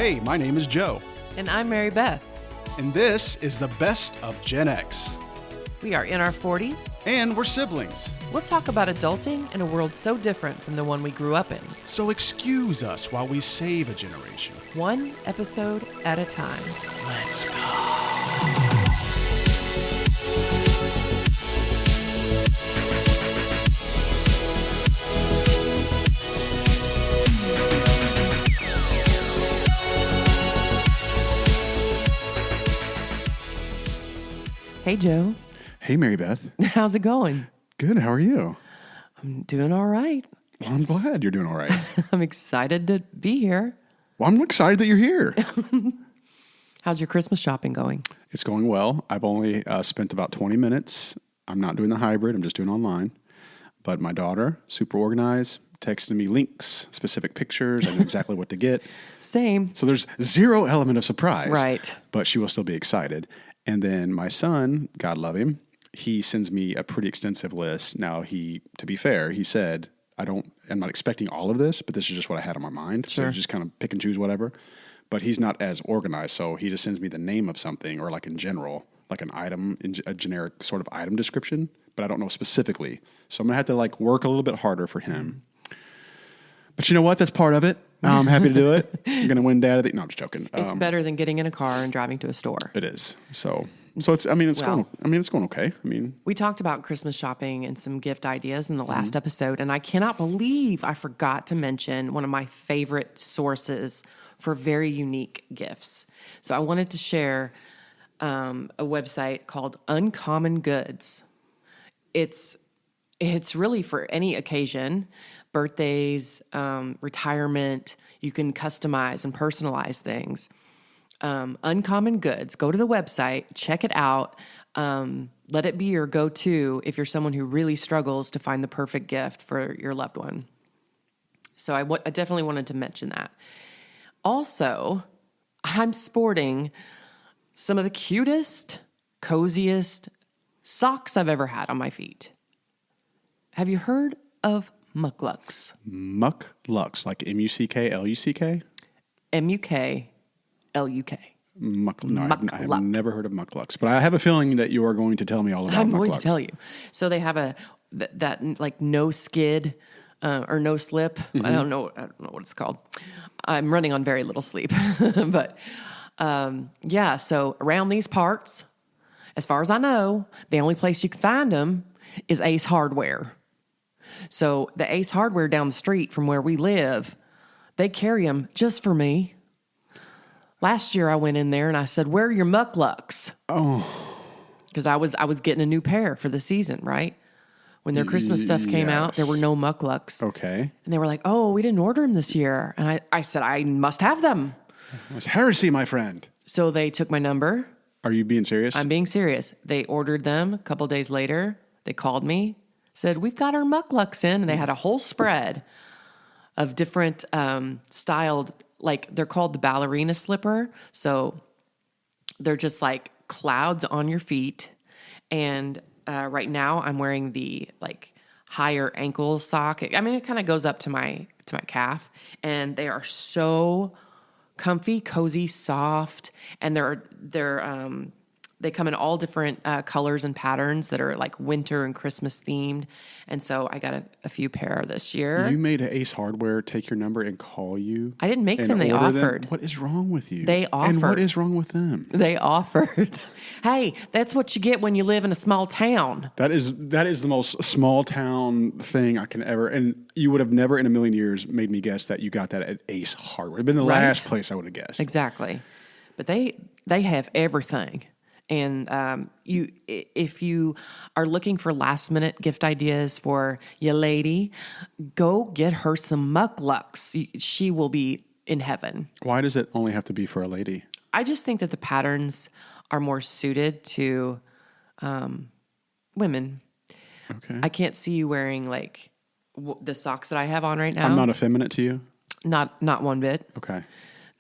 Hey, my name is Joe, And I'm Mary Beth. and this is the best of Gen X. We are in our 40s. And we're siblings, We'll talk about adulting in a world so different from the one we grew up in, so excuse us while we save a generation. one episode at a time. Let's go. Hey, Joe. Hey, Mary Beth. How's it going? Good, how are you? I'm doing all right. Well, I'm glad you're doing all right. I'm excited to be here. Well, I'm excited that you're here. How's your Christmas shopping going? It's going well. I've only spent about 20 minutes. I'm not doing the hybrid. I'm just doing online. But my daughter, super organized, texted me links, specific pictures. I know exactly what to get. Same. So there's zero element of surprise. Right. But she will still be excited. And then my son, God love him, he sends me a pretty extensive list. Now, to be fair, he said, I'm not expecting all of this, but this is just what I had on my mind. Sure. So just kind of pick and choose whatever. But he's not as organized. So he just sends me the name of something or like in general, like an item, a generic sort of item description, but I don't know specifically. So I'm going to have to like work a little bit harder for him. But you know what? That's part of it. I'm happy to do it. I'm going to win dad of the... No, I'm just joking. It's better than getting in a car and driving to a store. It is. So it's going okay. We talked about Christmas shopping and some gift ideas in the last episode, and I cannot believe I forgot to mention one of my favorite sources for very unique gifts. So I wanted to share a website called Uncommon Goods. It's really for any occasion, birthdays, retirement. You can customize and personalize things. Uncommon Goods. Go to the website, check it out. Let it be your go-to if you're someone who really struggles to find the perfect gift for your loved one. So I definitely wanted to mention that. Also, I'm sporting some of the cutest, coziest socks I've ever had on my feet. Have you heard of Mucklucks? Mucklucks, like M-U-C-K-L-U-C-K? M-U-K-L-U-K. No, I have never heard of Mucklucks, but I have a feeling that you are going to tell me all about I'm Mucklucks. going to tell you. So they have that like no skid or no slip. I don't know what it's called. I'm running on very little sleep, but yeah. So around these parts, as far as I know, the only place you can find them is Ace Hardware. So the Ace Hardware down the street from where we live, they carry them just for me. Last year I went in there and I said, "Where are your Mucklucks?" Oh, because I was getting a new pair for the season, right? When their Christmas stuff came out, there were no Mucklucks. Okay. And they were like, "Oh, we didn't order them this year." And I said, "I must have them." It was heresy, my friend. So they took my number. Are you being serious? I'm being serious. They ordered them. A couple days later, they called me, said, "We've got our Mucklucks in." And they had a whole spread of different styled, like they're called the ballerina slipper. So they're just like clouds on your feet. And right now I'm wearing the like higher ankle sock. I mean, it kind of goes up to my calf, and they are so comfy, cozy, soft, and they come in all different colors and patterns that are like winter and Christmas themed. And so I got a few pair this year. You made Ace Hardware take your number and call you? I didn't make them. They offered. What is wrong with you? They offered. And what is wrong with them? They offered. Hey, that's what you get when you live in a small town. That is the most small town thing I can ever. And you would have never in a million years made me guess that you got that at Ace Hardware. It'd been the last place I would have guessed. Exactly. But they have everything. And if you are looking for last minute gift ideas for your lady, go get her some Mucklucks. She will be in heaven. Why does it only have to be for a lady? I just think that the patterns are more suited to women. Okay. I can't see you wearing like the socks that I have on right now. I'm not effeminate to you? Not one bit. Okay.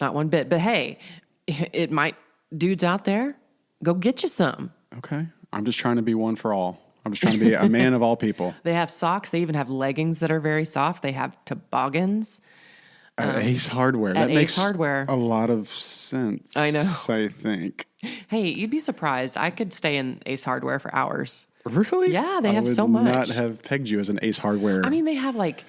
Not one bit. But hey, it might, dudes out there, go get you some. Okay. I'm just trying to be one for all. I'm just trying to be a man of all people. They have socks. They even have leggings that are very soft. They have toboggans. At Ace Hardware. That Ace makes Hardware. a lot of sense. I know. I think. Hey, you'd be surprised. I could stay in Ace Hardware for hours. Really? Yeah, they I have would so much. not have pegged you as an Ace Hardware. I mean, they have like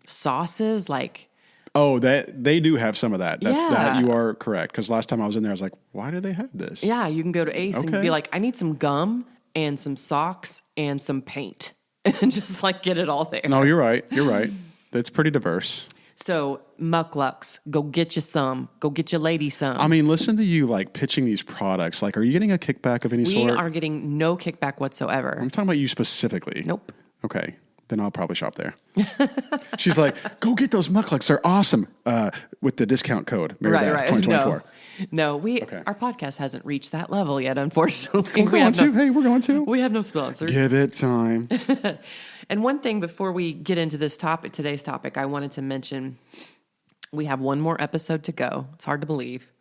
sauces, like oh, they do have some of that. That Yeah. you are correct. Because last time I was in there, I was like, why do they have this? yeah, you can go to Ace and Okay. be like, I need some gum and some socks and some paint, and just like get it all there. No, you're right. You're right. It's pretty diverse. So Mucklucks, go get you some. Go get your lady some. I mean, listen to you like pitching these products. Like, are you getting a kickback of any we sort? are getting no kickback whatsoever. I'm talking about you specifically. Nope. Okay. Then I'll probably shop there. She's like, go get those Mucklucks. They're awesome. With the discount code, MaryBeth 2024. No, our podcast hasn't reached that level yet, unfortunately. We're going to. Hey, we're going to. We have no sponsors. Give it time. And one thing before we get into today's topic, I wanted to mention we have one more episode to go. It's hard to believe.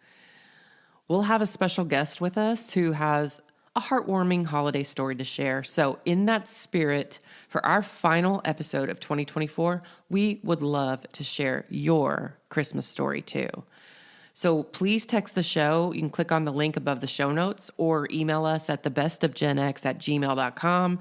We'll have a special guest with us who has a heartwarming holiday story to share. So, in that spirit, for our final episode of 2024, we would love to share your Christmas story too. So please text the show. You can click on the link above the show notes or email us at thebestofgenx@gmail.com.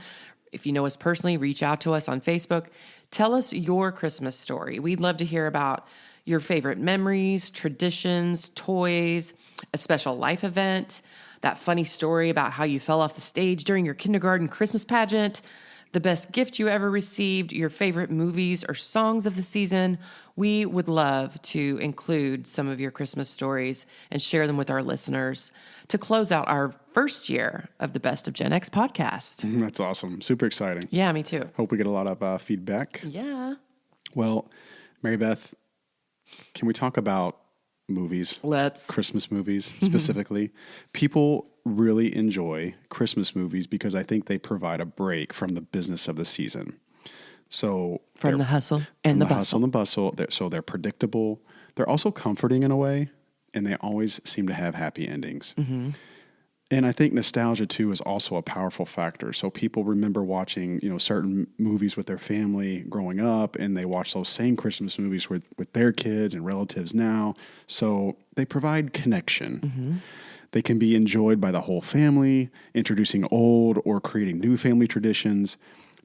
If you know us personally, reach out to us on Facebook. Tell us your Christmas story. We'd love to hear about your favorite memories, traditions, toys, a special life event, that funny story about how you fell off the stage during your kindergarten Christmas pageant, the best gift you ever received, your favorite movies or songs of the season. We would love to include some of your Christmas stories and share them with our listeners to close out our first year of the Best of Gen X podcast. That's awesome. Super exciting. Yeah, me too. Hope we get a lot of feedback. Yeah. Well, Mary Beth, can we talk about movies? Let's. Christmas movies specifically. People really enjoy Christmas movies because I think they provide a break from the business of the season. So From the hustle and the bustle. hustle and the bustle. So they're predictable. They're also comforting in a way, and they always seem to have happy endings. Mm-hmm. And I think nostalgia too is also a powerful factor. So people remember watching, certain movies with their family growing up, and they watch those same Christmas movies with their kids and relatives now. So they provide connection. Mm-hmm. They can be enjoyed by the whole family, introducing old or creating new family traditions.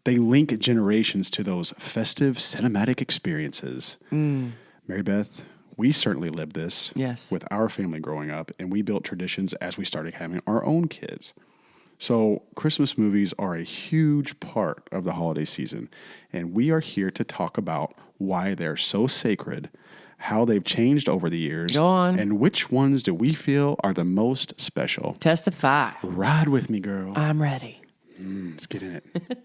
They link generations to those festive cinematic experiences. Mary Beth, we certainly lived this Yes. with our family growing up, and we built traditions as we started having our own kids. So Christmas movies are a huge part of the holiday season, and we are here to talk about why they're so sacred, how they've changed over the years, Go on. and which ones do we feel are the most special. Testify. Ride with me, girl. I'm ready. Let's get in it.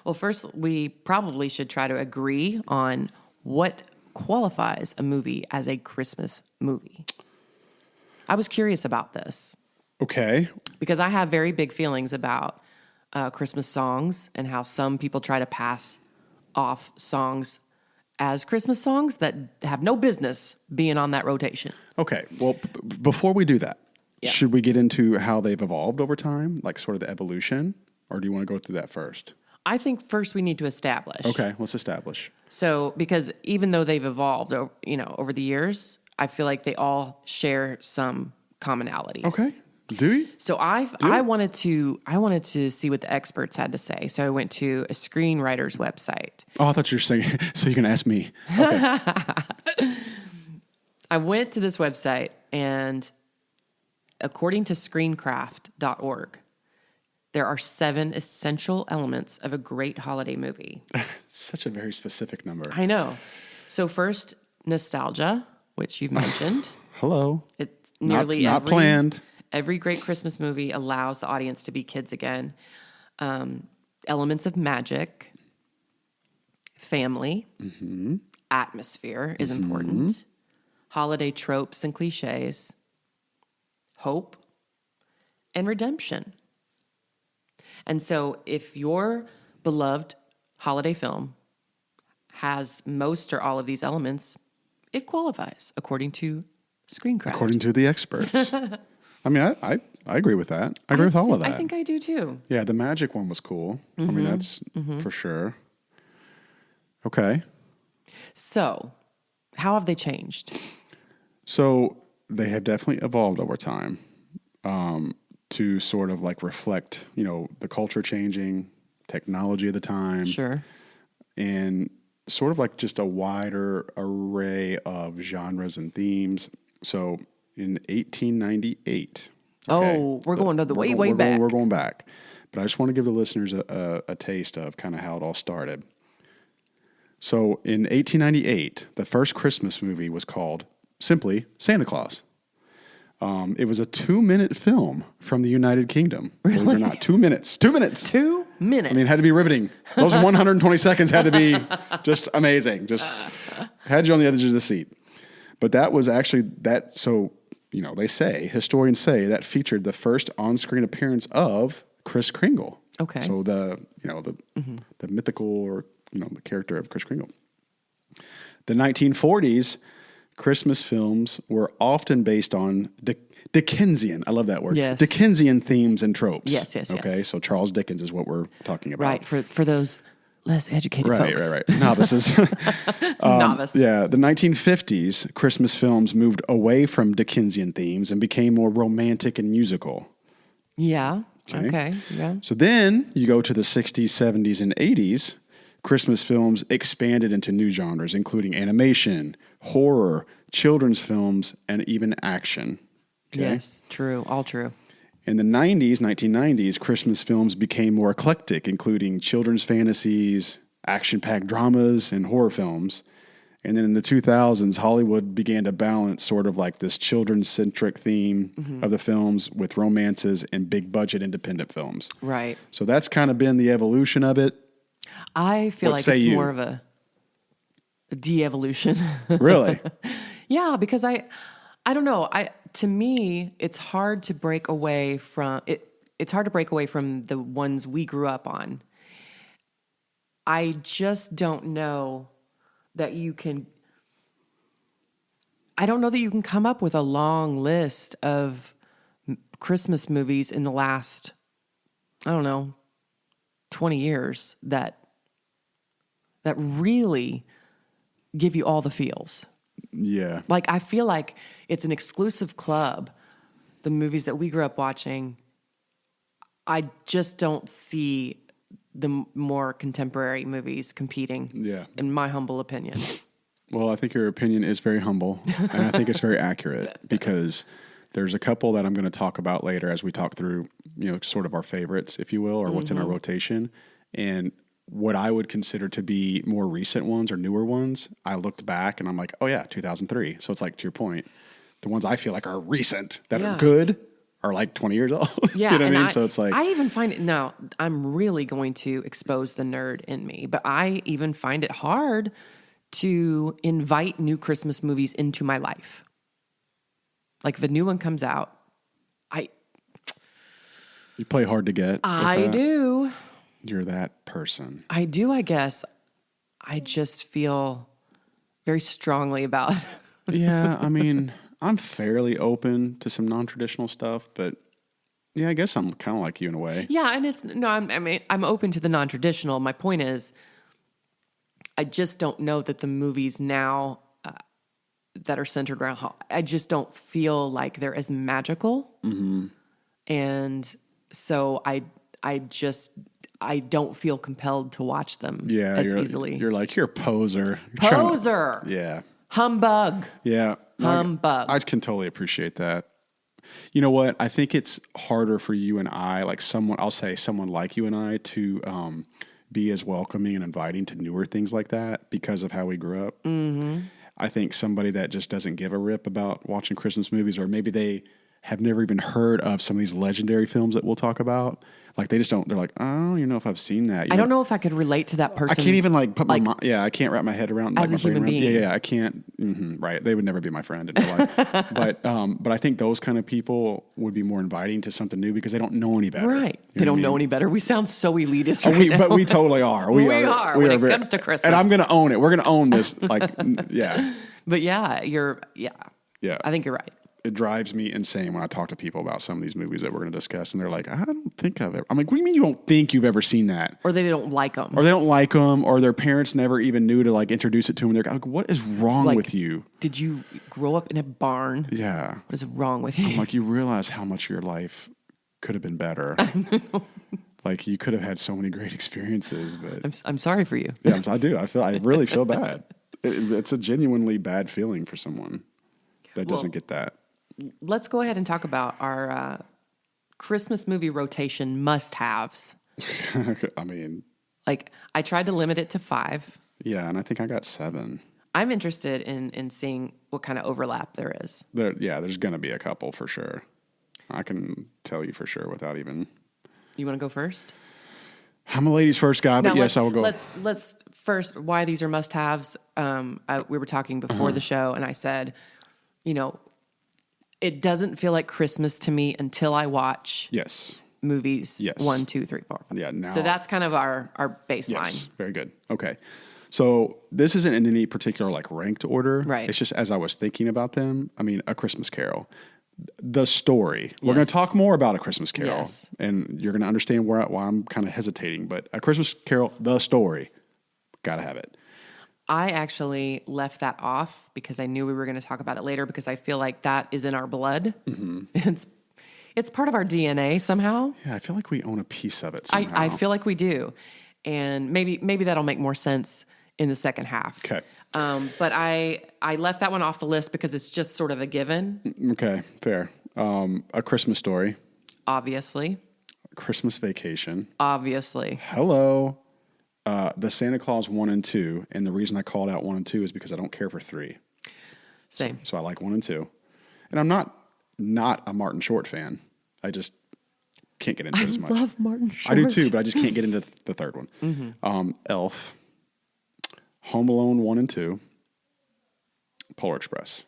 Well, first, we probably should try to agree on what qualifies a movie as a Christmas movie. I was curious about this Okay. because I have very big feelings about Christmas songs and how some people try to pass off songs as Christmas songs that have no business being on that rotation. Okay. Well, before we do that, Yeah. should we get into how they've evolved over time, like sort of the evolution, or do you want to go through that first? I think first we need to establish. Okay, let's establish. So, because even though they've evolved, over the years, I feel like they all share some commonalities. Okay. Do you? So I wanted to see what the experts had to say. So I went to a screenwriter's website. Oh, I thought you were saying, so you can ask me. Okay. I went to this website, and according to screencraft.org, there are 7 essential elements of a great holiday movie. Such a very specific number. I know. So first, nostalgia, which you've mentioned. Hello. It's nearly not planned. Every great Christmas movie allows the audience to be kids again. Elements of magic, family, atmosphere is important, holiday tropes and cliches, hope, and redemption. And so if your beloved holiday film has most or all of these elements, it qualifies according to Screencraft. According to the experts. I mean, I agree with that. I agree with all of that. I think I do too. Yeah, the magic one was cool. I mean, that's for sure. Okay. So, How have they changed? So they have definitely evolved over time to sort of like reflect, the culture changing, technology of the time, Sure. and sort of like just a wider array of genres and themes. So in 1898. Oh, we're going to the way back. We're going back. But I just want to give the listeners a taste of kind of how it all started. So in 1898, the first Christmas movie was called simply Santa Claus. It was a 2-minute film from the United Kingdom. Really? Believe it or not, 2 minutes. 2 minutes. 2 minutes. I mean, it had to be riveting. Those 120 seconds had to be just amazing. Just had you on the edge of the seat. But that was actually that. So, historians say that featured the first on-screen appearance of Kris Kringle. Okay. So the mythical or, the character of Kris Kringle. The 1940s, Christmas films were often based on Dickensian. I love that word. Yes. Dickensian themes and tropes. Yes. Okay. So Charles Dickens is what we're talking about. Right. For those less educated folks. Right. Novices. Novice. Yeah. The 1950s, Christmas films moved away from Dickensian themes and became more romantic and musical. Yeah. Okay. Yeah. So then you go to the 60s, 70s, and 80s. Christmas films expanded into new genres, including animation, horror, children's films, and even action. Okay? Yes, true. All true. In the 1990s, Christmas films became more eclectic, including children's fantasies, action-packed dramas, and horror films. And then in the 2000s, Hollywood began to balance sort of like this children-centric theme of the films with romances and big-budget independent films. Right. So that's kind of been the evolution of it. I feel What like say it's you? more of a de-evolution. Really? Yeah, because I don't know. To me, it's hard to break away from it. It's hard to break away from the ones we grew up on. I just don't know that you can. I don't know that you can come up with a long list of Christmas movies in the last, 20 years that really give you all the feels. Yeah. Like, I feel like it's an exclusive club, the movies that we grew up watching. I just don't see the more contemporary movies competing, in my humble opinion. Well, I think your opinion is very humble, and I think it's very accurate because there's a couple that I'm going to talk about later as we talk through, sort of our favorites, if you will, or what's in our rotation. And what I would consider to be more recent ones or newer ones, I looked back and I'm like, oh yeah, 2003. So it's like, to your point, the ones I feel like are recent that are good are like 20 years old. Yeah. You know what I mean? So it's like, I even find it now, I'm really going to expose the nerd in me, but I even find it hard to invite new Christmas movies into my life. Like if a new one comes out, you play hard to get. I do. You're that person. I do, I guess. I just feel very strongly about. Yeah, I mean, I'm fairly open to some non-traditional stuff, but yeah, I guess I'm kind of like you in a way. Yeah, and I'm open to the non-traditional. My point is, I just don't know that the movies now that are centered around, I just don't feel like they're as magical. Mm-hmm. And so I don't feel compelled to watch them as easily. You're like, you're a poser. Poser. Yeah. Humbug. Yeah. Humbug. I can totally appreciate that. You know what? I think it's harder for you and I, like someone like you and I, to be as welcoming and inviting to newer things like that because of how we grew up. Mm-hmm. I think somebody that just doesn't give a rip about watching Christmas movies, or maybe they have never even heard of some of these legendary films that we'll talk about. Like they just don't, they're like, I don't know if I've seen that. I don't know if I could relate to that person. I can't even put my mind, I can't wrap my head around as like, a human being. Yeah, I can't. Right. They would never be my friend in real life. But I think those kind of people would be more inviting to something new because they don't know any better. Right. They don't know any better. We sound so elitist now. But we totally are. We are when it comes to Christmas. And I'm going to own it. We're going to own this. Yeah. But yeah, I think you're right. it drives me insane when I talk to people about some of these movies that we're going to discuss, and they're like, I don't think I've ever. I'm like, what do you mean you don't think you've ever seen that? Or they don't like them. Or they don't like them, or their parents never even knew to like introduce it to them. They're like, what is wrong with you? Did you grow up in a barn? Yeah. What is wrong with you? I'm like, you realize how much your life could have been better. Like you could have had so many great experiences, but I'm sorry for you. yeah, I do. I really feel bad. It's a genuinely bad feeling for someone that doesn't get that. Let's go ahead and talk about our Christmas movie rotation must-haves. I mean, Like, I tried to limit it to 5. yeah, and I think I got 7. I'm interested in seeing what kind of overlap there is. There's going to be a couple for sure. I can tell you for sure without even. You want to go first? I'm a ladies first guy, but Now, yes, I will go. Let's first, why these are must-haves. We were talking before the show, and I said, it doesn't feel like Christmas to me until I watch Yes. movies Yes. 1, 2, 3, 4. Yeah. Now. So that's kind of our baseline. Yes. Very good. Okay. So this isn't in any particular like ranked order. Right. It's just as I was thinking about them. I mean, A Christmas Carol. The story. We're going Yes. to talk more about A Christmas Carol, Yes. and you're going to understand why I'm kind of hesitating. But A Christmas Carol, the story, gotta have it. I actually left that off because I knew we were going to talk about it later because I feel like that is in our blood. Mm-hmm. It's part of our DNA somehow. Yeah, I feel like we own a piece of it somehow. I feel like we do, and maybe that'll make more sense in the second half. Okay. But I left that one off the list because it's just sort of a given, Okay, fair. A Christmas Story, obviously. Christmas Vacation. Obviously. Hello. The Santa Claus 1 and 2, and the reason I called out 1 and 2 is because I don't care for 3. Same. So I like 1 and 2. And I'm not a Martin Short fan. I just can't get into it as much. I love Martin Short. I do too, but I just can't get into the third one. Mm-hmm. Elf, Home Alone 1 and 2, Polar Express.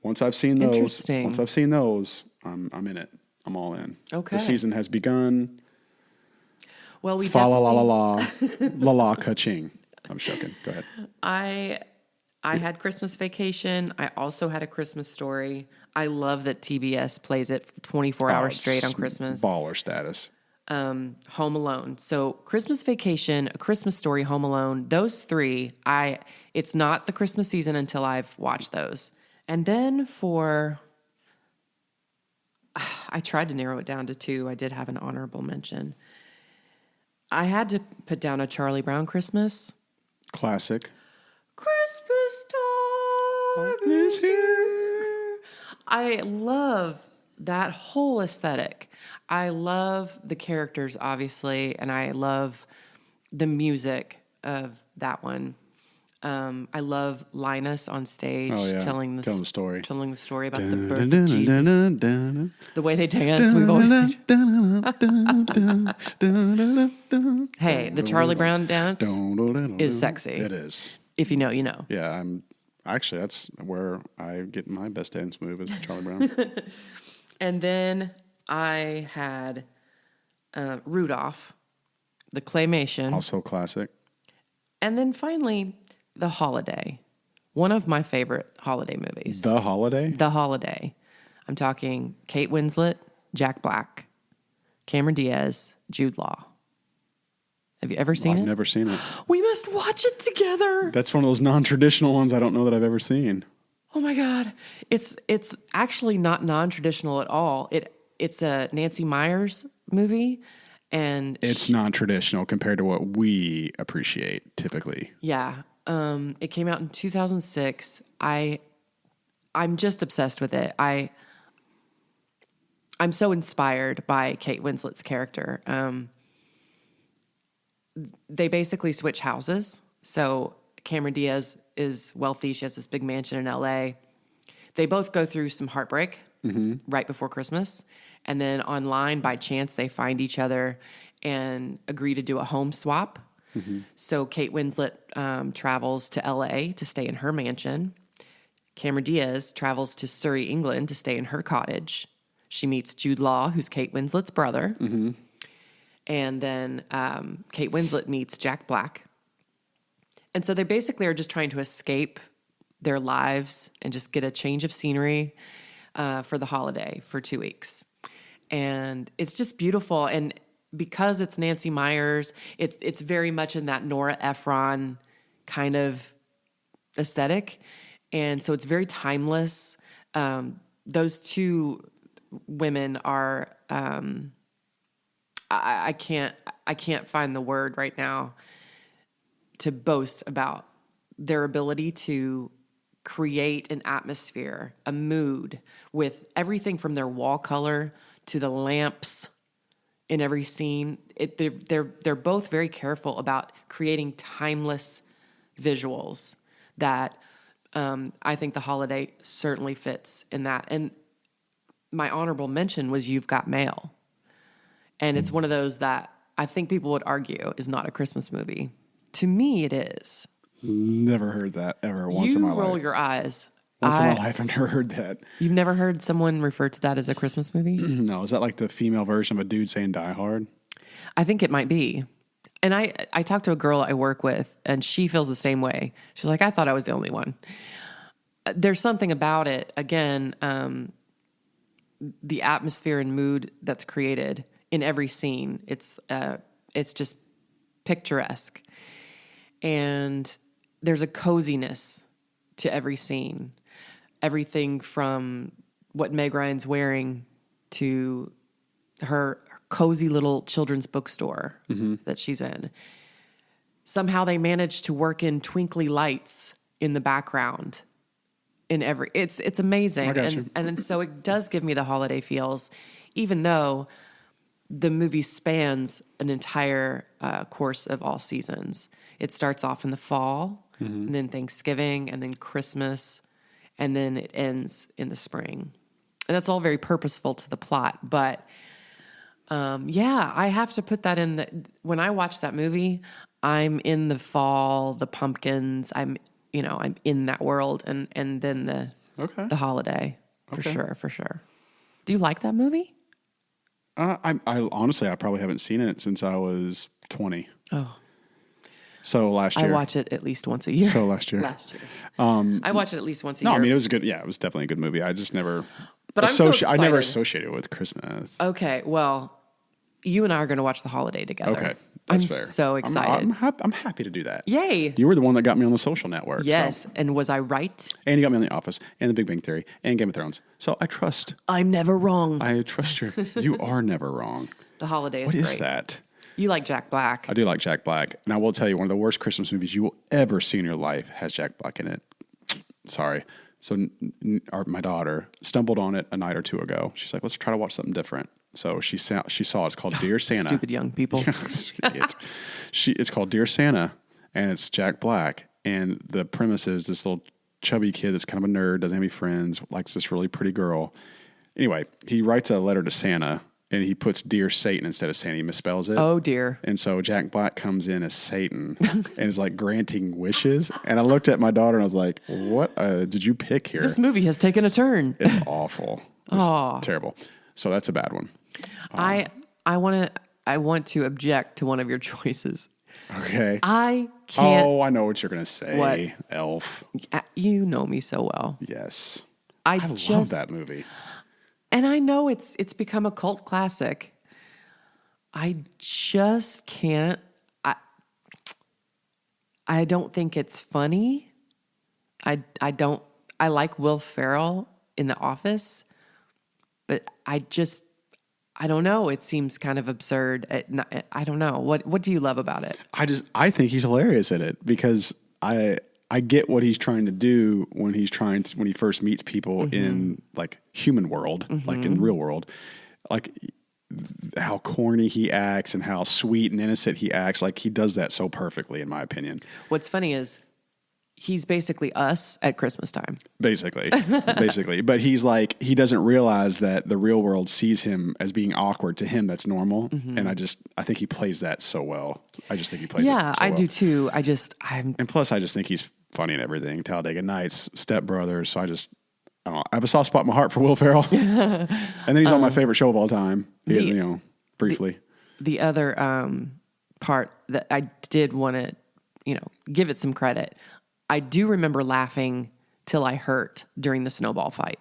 Once I've seen those, I'm in it. I'm all in. Okay. The season has begun. Well, we Fa la la definitely... la la, la la ka-ching. I'm joking. Go ahead. I had Christmas Vacation. I also had A Christmas Story. I love that TBS plays it 24 hours straight on Christmas. Baller status. Home Alone. So Christmas Vacation, A Christmas Story, Home Alone, those 3, it's not the Christmas season until I've watched those. And then I tried to narrow it down to 2. I did have an honorable mention. I had to put down A Charlie Brown Christmas. Classic. Christmas time is here. I love that whole aesthetic. I love the characters, obviously, and I love the music of that one. I love Linus on stage telling the story about the birth of Jesus. The way they dance, we've always Hey, the Charlie Brown dance is sexy. It is. If you know, you know. Yeah, that's where I get my best dance move is Charlie Brown. And then I had Rudolph, the claymation. Also classic. And then finally, The Holiday, one of my favorite holiday movies. The Holiday? The Holiday. I'm talking Kate Winslet, Jack Black, Cameron Diaz, Jude Law. Have you ever seen it? I've never seen it. We must watch it together. That's one of those non-traditional ones I don't know that I've ever seen. Oh my God. It's actually not non-traditional at all. It's a Nancy Meyers movie. And it's non-traditional compared to what we appreciate typically. Yeah. It came out in 2006. I'm just obsessed with it. I'm so inspired by Kate Winslet's character. They basically switch houses. So Cameron Diaz is wealthy. She has this big mansion in LA. They both go through some heartbreak right before Christmas. And then online, by chance, they find each other and agree to do a home swap. Mm-hmm. So Kate Winslet travels to LA to stay in her mansion. Cameron Diaz travels to Surrey, England to stay in her cottage. She meets Jude Law, who's Kate Winslet's brother. Mm-hmm. And then Kate Winslet meets Jack Black. And so they basically are just trying to escape their lives and just get a change of scenery. for the holiday for 2 weeks. And it's just beautiful. And because it's Nancy Meyers, it's very much in that Nora Ephron kind of aesthetic. And so it's very timeless. Those two women are, I can't find the word right now to boast about their ability to create an atmosphere, a mood with everything from their wall color to the lamps in every scene. They're both very careful about creating timeless visuals that I think The Holiday certainly fits in that. And my honorable mention was You've Got Mail. And it's one of those that I think people would argue is not a Christmas movie. To me, it is. Never heard that ever once in my life. You roll your eyes. Once in my life, I've never heard that. You've never heard someone refer to that as a Christmas movie? No, is that like the female version of a dude saying Die Hard? I think it might be. And I talked to a girl I work with, and she feels the same way. She's like, I thought I was the only one. There's something about it, again, the atmosphere and mood that's created in every scene. It's just picturesque. And there's a coziness to every scene. Everything from what Meg Ryan's wearing to her cozy little children's bookstore that she's in. Somehow they managed to work in twinkly lights in the background in every, it's amazing. I got you. And so it does give me the holiday feels, even though the movie spans an entire course of all seasons. It starts off in the fall, and then Thanksgiving, and then Christmas, and then it ends in the spring. And that's all very purposeful to the plot. But I have to put that in. When I watch that movie, I'm in the fall, the pumpkins. I'm in that world, and then the holiday for sure. Do you like that movie? I honestly, I probably haven't seen it since I was 20. Oh, so last year. I watch it at least once a year. So last year. I watch it at least once a year. No, I mean, it was good. Yeah, it was definitely a good movie. I just never. But I'm so excited. I never associated it with Christmas. Okay, well, you and I are going to watch The Holiday together. Okay, that's fair. I'm so excited. I'm happy to do that. Yay! You were the one that got me on the Social Network. Yes, so. and was I right? And you got me on The Office and The Big Bang Theory and Game of Thrones. So I trust. I'm never wrong. I trust you are never wrong. The Holiday is What great. is that? You like Jack Black. I do like Jack Black. And I will tell you, one of the worst Christmas movies you will ever see in your life has Jack Black in it. Sorry. So my daughter stumbled on it a night or two ago. She's like, let's try to watch something different. So she saw it. It's called Dear Santa. Stupid young people. It's called Dear Santa, and it's Jack Black. And the premise is this little chubby kid that's kind of a nerd, doesn't have any friends, likes this really pretty girl. Anyway, he writes a letter to Santa, and he puts Dear Satan instead of Santa. He misspells it. Oh, dear. And so Jack Black comes in as Satan and is like granting wishes. And I looked at my daughter and I was like, what did you pick here? This movie has taken a turn. It's awful. It's terrible. So that's a bad one. I want to object to one of your choices. Okay. I can't. Oh, I know what you're going to say. What? Elf. You know me so well. Yes. I love that movie. And I know it's become a cult classic. I just can't. I don't think it's funny. I like Will Ferrell in The Office, but I don't know. It seems kind of absurd. I don't know. What do you love about it? I think he's hilarious in it because I get what he's trying to do when he first meets people in like human world, like in the real world, like how corny he acts and how sweet and innocent he acts. Like he does that so perfectly, in my opinion. What's funny is he's basically us at Christmas time. Basically. But he's like, he doesn't realize that the real world sees him as being awkward. To him, that's normal. And I think he plays that so well. I just think he plays it so well. I do too. And plus, I just think he's funny and everything. Talladega Nights, Step Brothers. So I don't know. I have a soft spot in my heart for Will Ferrell. And then he's on my favorite show of all time, briefly. The other part that I did want to, give it some credit. I do remember laughing till I hurt during the snowball fight.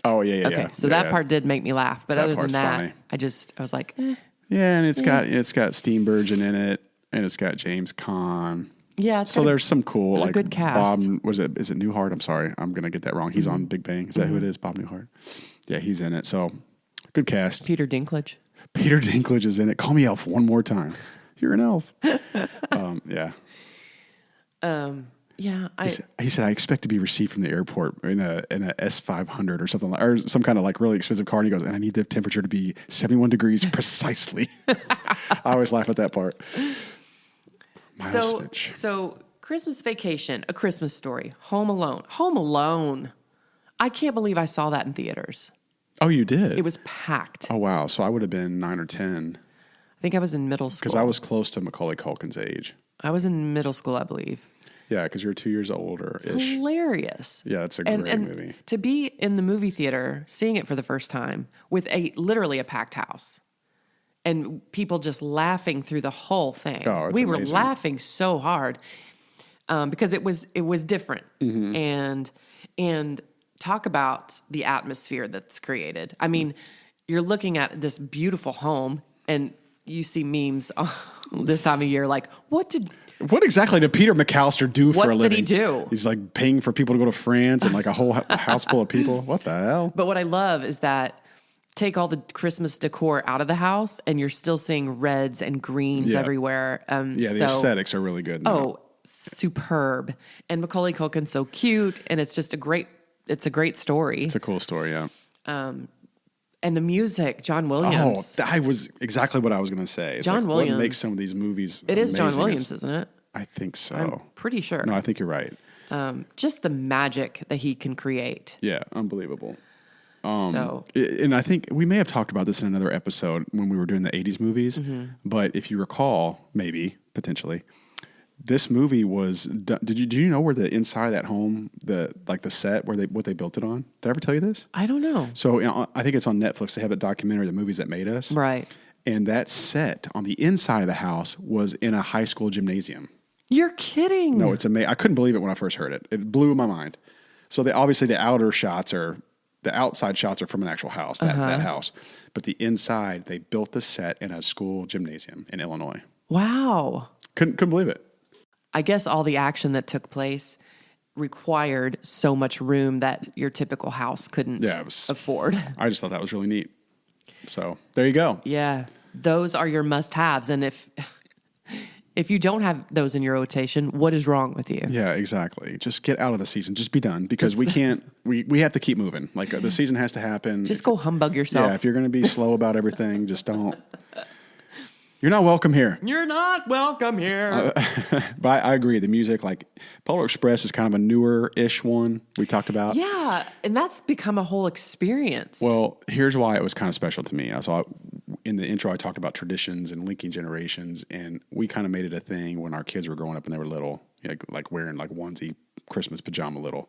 Oh yeah. Okay, so Yeah, that yeah. part did make me laugh, but That other than part's that, funny. I was like, eh. Yeah, and it's got Steenburgen in it, and it's got James Caan. Yeah, it's So got there's some cool there's a like good cast. Bob. Is it Newhart? I'm sorry, I'm gonna get that wrong. He's on Big Bang. Is that who it is? Bob Newhart. Yeah, he's in it. So good cast. Peter Dinklage. Peter Dinklage is in it. Call me elf one more time. You're an elf. Yeah. Yeah, He said, I expect to be received from the airport in a S500 or something, or some kind of like really expensive car. And he goes, and I need the temperature to be 71 degrees precisely. I always laugh at that part. Miles Finch. So Christmas Vacation, A Christmas Story, Home Alone. Home Alone. I can't believe I saw that in theaters. Oh, you did? It was packed. Oh, wow. So I would have been 9 or 10 I think I was in middle school. because I was close to Macaulay Culkin's age. I was in middle school, I believe. Yeah, because you're 2 years older-ish. Hilarious. Yeah, it's a great movie. To be in the movie theater, seeing it for the first time with literally a packed house and people just laughing through the whole thing. Oh, it's we were amazing. laughing so hard because it was different Mm-hmm. and talk about the atmosphere that's created. I mean, you're looking at this beautiful home and you see memes this time of year like, what exactly did Peter McAllister do for a living? What did he do? He's like paying for people to go to France and like a whole house full of people. What the hell? But what I love is that take all the Christmas decor out of the house and you're still seeing reds and greens Yeah. everywhere. Yeah, the aesthetics are really good. Oh, superb. And Macaulay Culkin's so cute and it's just a great story. It's a cool story, yeah. And the music, John Williams. Oh, that was exactly what I was going to say. It's John like, Williams. What makes some of these movies It is John amazing. Williams, isn't it? I think so. I'm pretty sure. No, I think you're right. Just the magic that he can create. Yeah, unbelievable. So And I think we may have talked about this in another episode when we were doing the 80s movies. Mm-hmm. But if you recall, maybe, potentially, this movie was done. Did you know where the inside of that home, the set, what they built it on? Did I ever tell you this? I don't know. So I think it's on Netflix. They have a documentary, The Movies That Made Us. Right. And that set on the inside of the house was in a high school gymnasium. You're kidding. No, it's amazing. I couldn't believe it when I first heard it. It blew my mind. So obviously the outside shots are from an actual house, that house. But the inside, they built the set in a school gymnasium in Illinois. Wow. Couldn't believe it. I guess all the action that took place required so much room that your typical house couldn't afford. I just thought that was really neat. So there you go. Yeah. Those are your must-haves. And if you don't have those in your rotation, what is wrong with you? Yeah, exactly. Just get out of the season. Just be done because we can't, we have to keep moving. Like the season has to happen. Just go humbug yourself. Yeah, if you're going to be slow about everything, just don't. You're not welcome here. You're not welcome here. But I agree. The music, like Polar Express is kind of a newer-ish one we talked about. Yeah, and that's become a whole experience. Well, here's why it was kind of special to me. In the intro, I talked about traditions and linking generations, and we kind of made it a thing when our kids were growing up and they were little, like wearing like onesie Christmas pajama little.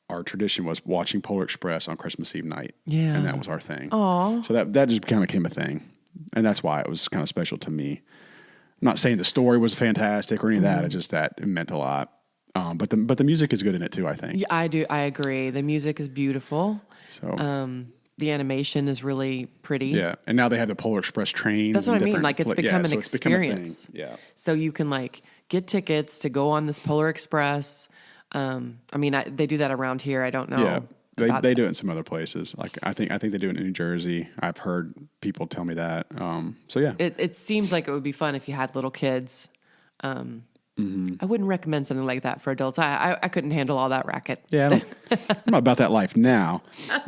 Our tradition was watching Polar Express on Christmas Eve night. Yeah. And that was our thing. Aw. So that just kind of became a thing. And that's why it was kind of special to me. I'm not saying the story was fantastic or any of that. It's just that it meant a lot. But the music is good in it too, I think. Yeah, I do. I agree. The music is beautiful. So The animation is really pretty. yeah, and now they have the Polar Express trains. That's what I mean. Like it's become an so it's become a thing. experience. Yeah. So you can like get tickets to go on this Polar Express. I mean, they do that around here. I don't know. Yeah. about- They do it in some other places. Like I think they do it in New Jersey. I've heard people tell me that. So yeah. It seems like it would be fun if you had little kids. I wouldn't recommend something like that for adults. I couldn't handle all that racket. Yeah, I'm not about that life now,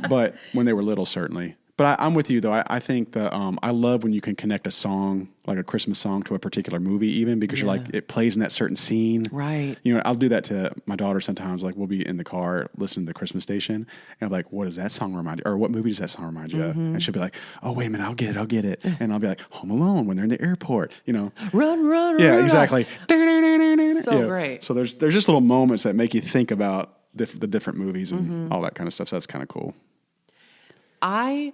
but when they were little, certainly. But I'm with you though. I think that I love when you can connect a song, like a Christmas song, to a particular movie, even because you're like it plays in that certain scene. Right. I'll do that to my daughter sometimes. Like we'll be in the car listening to the Christmas station, and I'm like, "What does that song remind you? Or what movie does that song remind you of?" And she'll be like, "Oh, wait a minute, I'll get it." And I'll be like, "Home Alone," when they're in the airport. Run. Yeah, exactly. So great. So there's just little moments that make you think about the different movies and all that kind of stuff. So that's kind of cool. I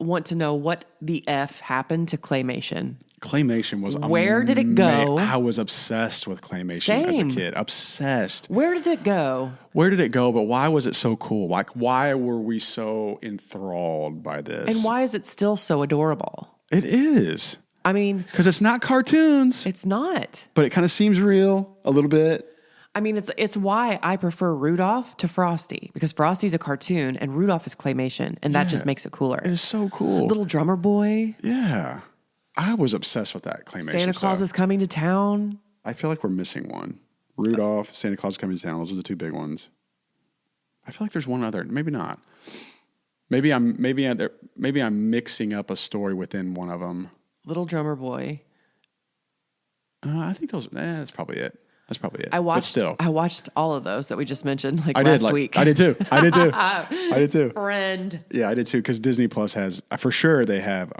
want to know what the F happened to claymation. Claymation was Where did it go? I was obsessed with claymation as a Same. kid. Obsessed. Where did it go? Where did it go? But why was it so cool? Like, why were we so enthralled by this? And why is it still so adorable? It is. I mean, Because it's not cartoons, it's not. but it kind of seems real a little bit. I mean, it's why I prefer Rudolph to Frosty, because Frosty's a cartoon and Rudolph is claymation, and that just makes it cooler. It is so cool. Little drummer boy, Yeah. I was obsessed with that claymation Santa Claus stuff. is coming to town. I feel like we're missing one. Rudolph, Santa Claus is coming to town. Those are the two big ones. I feel like there's one other. Maybe not. Maybe I'm mixing up a story within one of them. Little drummer boy. I think those. That's probably it. That's probably it. I But still, watched all of those that we just mentioned I last did. week. I did too. I did too. Friend. Yeah, I did too. Because Disney Plus has, for sure, they have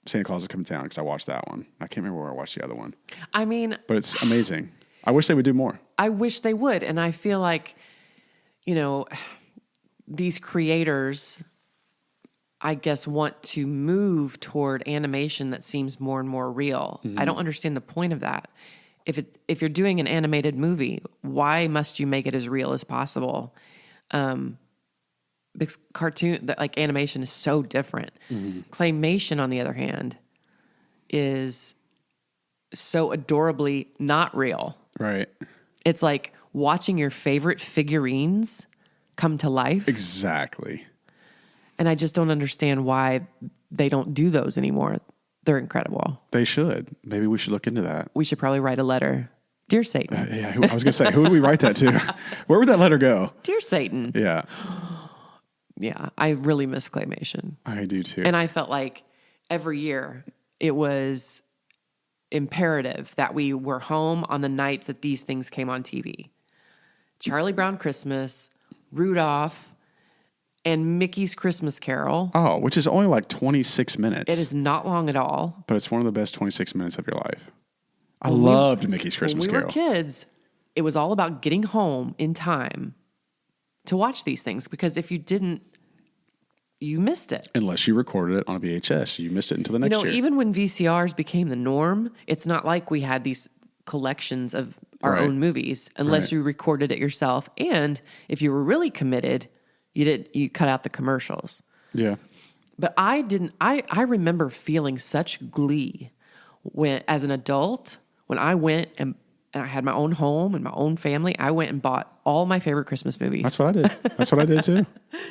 Santa Claus is coming to town. Because I watched that one. I can't remember where I watched the other one. I mean, But it's amazing. I wish they would do more. I wish they would. And I feel like, these creators, I guess, want to move toward animation that seems more and more real. I don't understand the point of that. If you're doing an animated movie, why must you make it as real as possible? Because animation is so different. Claymation, on the other hand, is so adorably not real. Right. It's like watching your favorite figurines come to life. Exactly. And I just don't understand why they don't do those anymore. They're incredible. They should. Maybe we should look into that. We should probably write a letter. Dear Satan. Yeah, I was going to say, who do we write that to? Where would that letter go? Dear Satan. Yeah, Yeah, I really miss claymation. I do too. And I felt like every year it was imperative that we were home on the nights that these things came on TV. Charlie Brown Christmas, Rudolph, and Mickey's Christmas Carol. Oh, which is only like 26 minutes. It is not long at all. But it's one of the best 26 minutes of your life. I loved Mickey's Christmas When we Carol. were kids, it was all about getting home in time to watch these things, because if you didn't, you missed it. Unless you recorded it on a VHS. You missed it until the next year. Even when VCRs became the norm, it's not like we had these collections of our Right. own movies unless Right. you recorded it yourself. And if you were really committed, you cut out the commercials. Yeah. But I remember feeling such glee when, as an adult, when I went and I had my own home and my own family, I went and bought all my favorite Christmas movies. That's what I did. That's what I did too.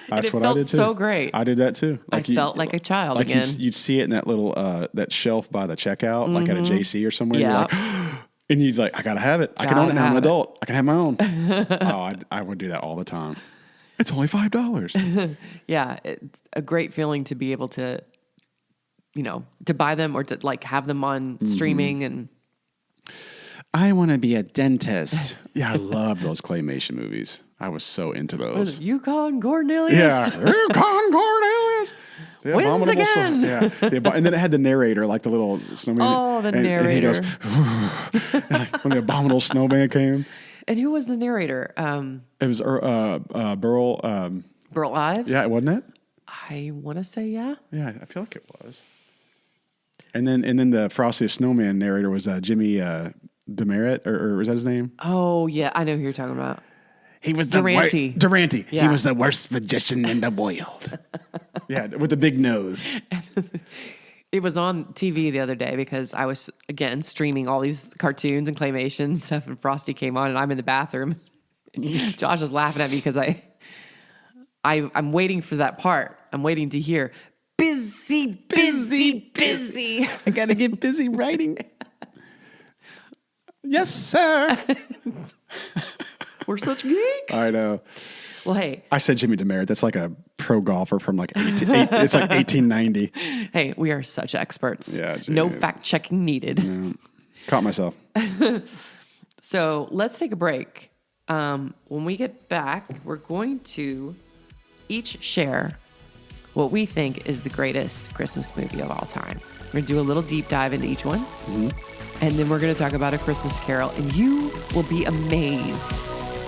That's it what felt I did too. so great. I did that too. I felt like a child like again. You'd see it in that little that shelf by the checkout, like at a JC or somewhere. Yeah. And you're like, and you'd like, I gotta have it. I can own it now. I'm an adult. I can have my own. I would do that all the time. It's only $5. Yeah, it's a great feeling to be able to, to buy them or to like have them on streaming. And I want to be a dentist. Yeah, I love those claymation movies. I was so into those. Yukon Cornelius. Yeah, Yukon Cornelius. The Wins abominable again. Yeah, and then it had the narrator, like the little snowman. Oh, the and narrator. he goes, when the abominable snowman came. And who was the narrator? It was Burl. Burl Ives? Yeah, wasn't it? I want to say yeah. Yeah, I feel like it was. And then the Frosty the Snowman narrator was Jimmy Demerit, or was that his name? Oh, yeah. I know who you're talking about. He was Durante. Durante. Yeah. He was the worst magician in the world. Yeah, with the big nose. It was on TV the other day because I was, again, streaming all these cartoons and claymation and stuff, and Frosty came on, and I'm in the bathroom. Josh is laughing at me because I'm waiting for that part. I'm waiting to hear, busy, busy, busy. I got to get busy writing. Yes, sir. We're such geeks. I know. Well, hey, I said Jimmy Demerit. That's like a pro golfer from like it's like 1890. hey, we are such experts. Yeah, no geez. fact checking needed. Caught myself. So let's take a break. When we get back, we're going to each share what we think is the greatest Christmas movie of all time. We're going to do a little deep dive into each one. Mm-hmm. And then we're going to talk about A Christmas Carol. And you will be amazed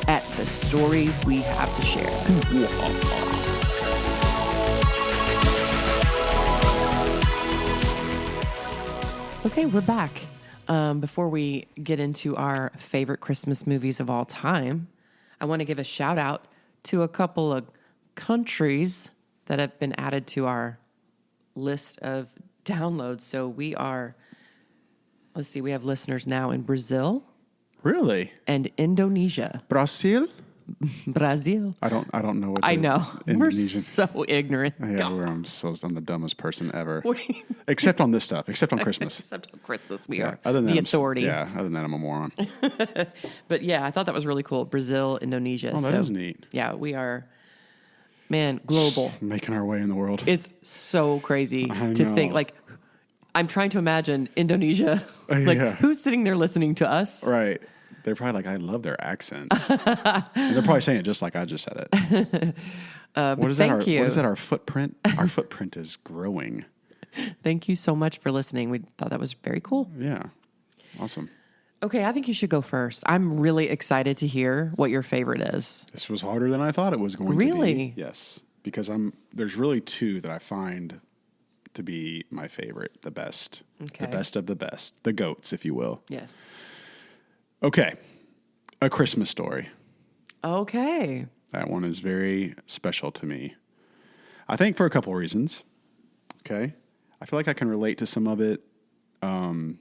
at the story we have to share. Okay, we're back. Before we get into our favorite Christmas movies of all time, I want to give a shout out to a couple of countries that have been added to our list of downloads. So we have listeners now in Brazil Really? and Indonesia. Brazil? Brazil. I don't know what I the know. We're Indonesian. so ignorant. Yeah, God. I'm the dumbest person ever. Except on this stuff. Except on Christmas. Except on Christmas, we are Other than the that, authority. Other than that, I'm a moron. But yeah, I thought that was really cool. Brazil, Indonesia. Oh, that is neat. Yeah, we are, man, global. Making our way in the world. It's so crazy I to know. think. Like, I'm trying to imagine Indonesia. Like, Yeah. who's sitting there listening to us? Right. They're probably like, I love their accents. And they're probably saying it just like I just said it. What is thank you. What is that? Our footprint? Our footprint is growing. Thank you so much for listening. We thought that was very cool. Yeah. Awesome. Okay, I think you should go first. I'm really excited to hear what your favorite is. This was harder than I thought it was going to Really? be. Yes. Because there's really two that I find to be my favorite, the best. Okay. The best of the best. The GOATs, if you will. Yes. Okay. A Christmas Story. Okay. That one is very special to me. I think for a couple reasons. Okay. I feel like I can relate to some of it. Well,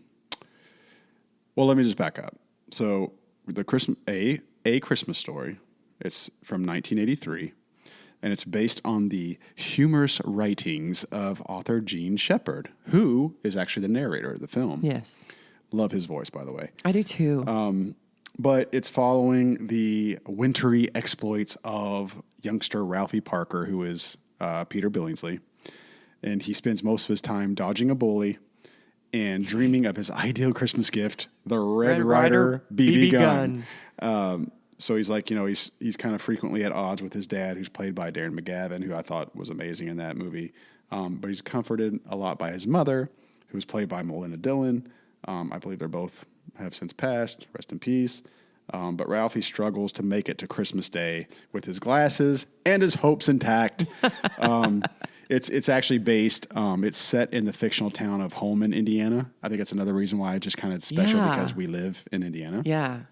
let me just back up. So the A Christmas Story, it's from 1983, and it's based on the humorous writings of author Gene Shepard, who is actually the narrator of the film. Yes. Love his voice, by the way. I do too. But it's following the wintry exploits of youngster Ralphie Parker, who is Peter Billingsley. And he spends most of his time dodging a bully and dreaming of his ideal Christmas gift, the Red Ryder BB gun. So he's like, he's kind of frequently at odds with his dad, who's played by Darren McGavin, who I thought was amazing in that movie. But he's comforted a lot by his mother, who was played by Melinda Dillon. I believe they're both have since passed. Rest in peace. But Ralphie struggles to make it to Christmas Day with his glasses and his hopes intact. It's actually based. It's set in the fictional town of Holman, Indiana. I think it's another reason why it's just kind of special because we live in Indiana. Yeah.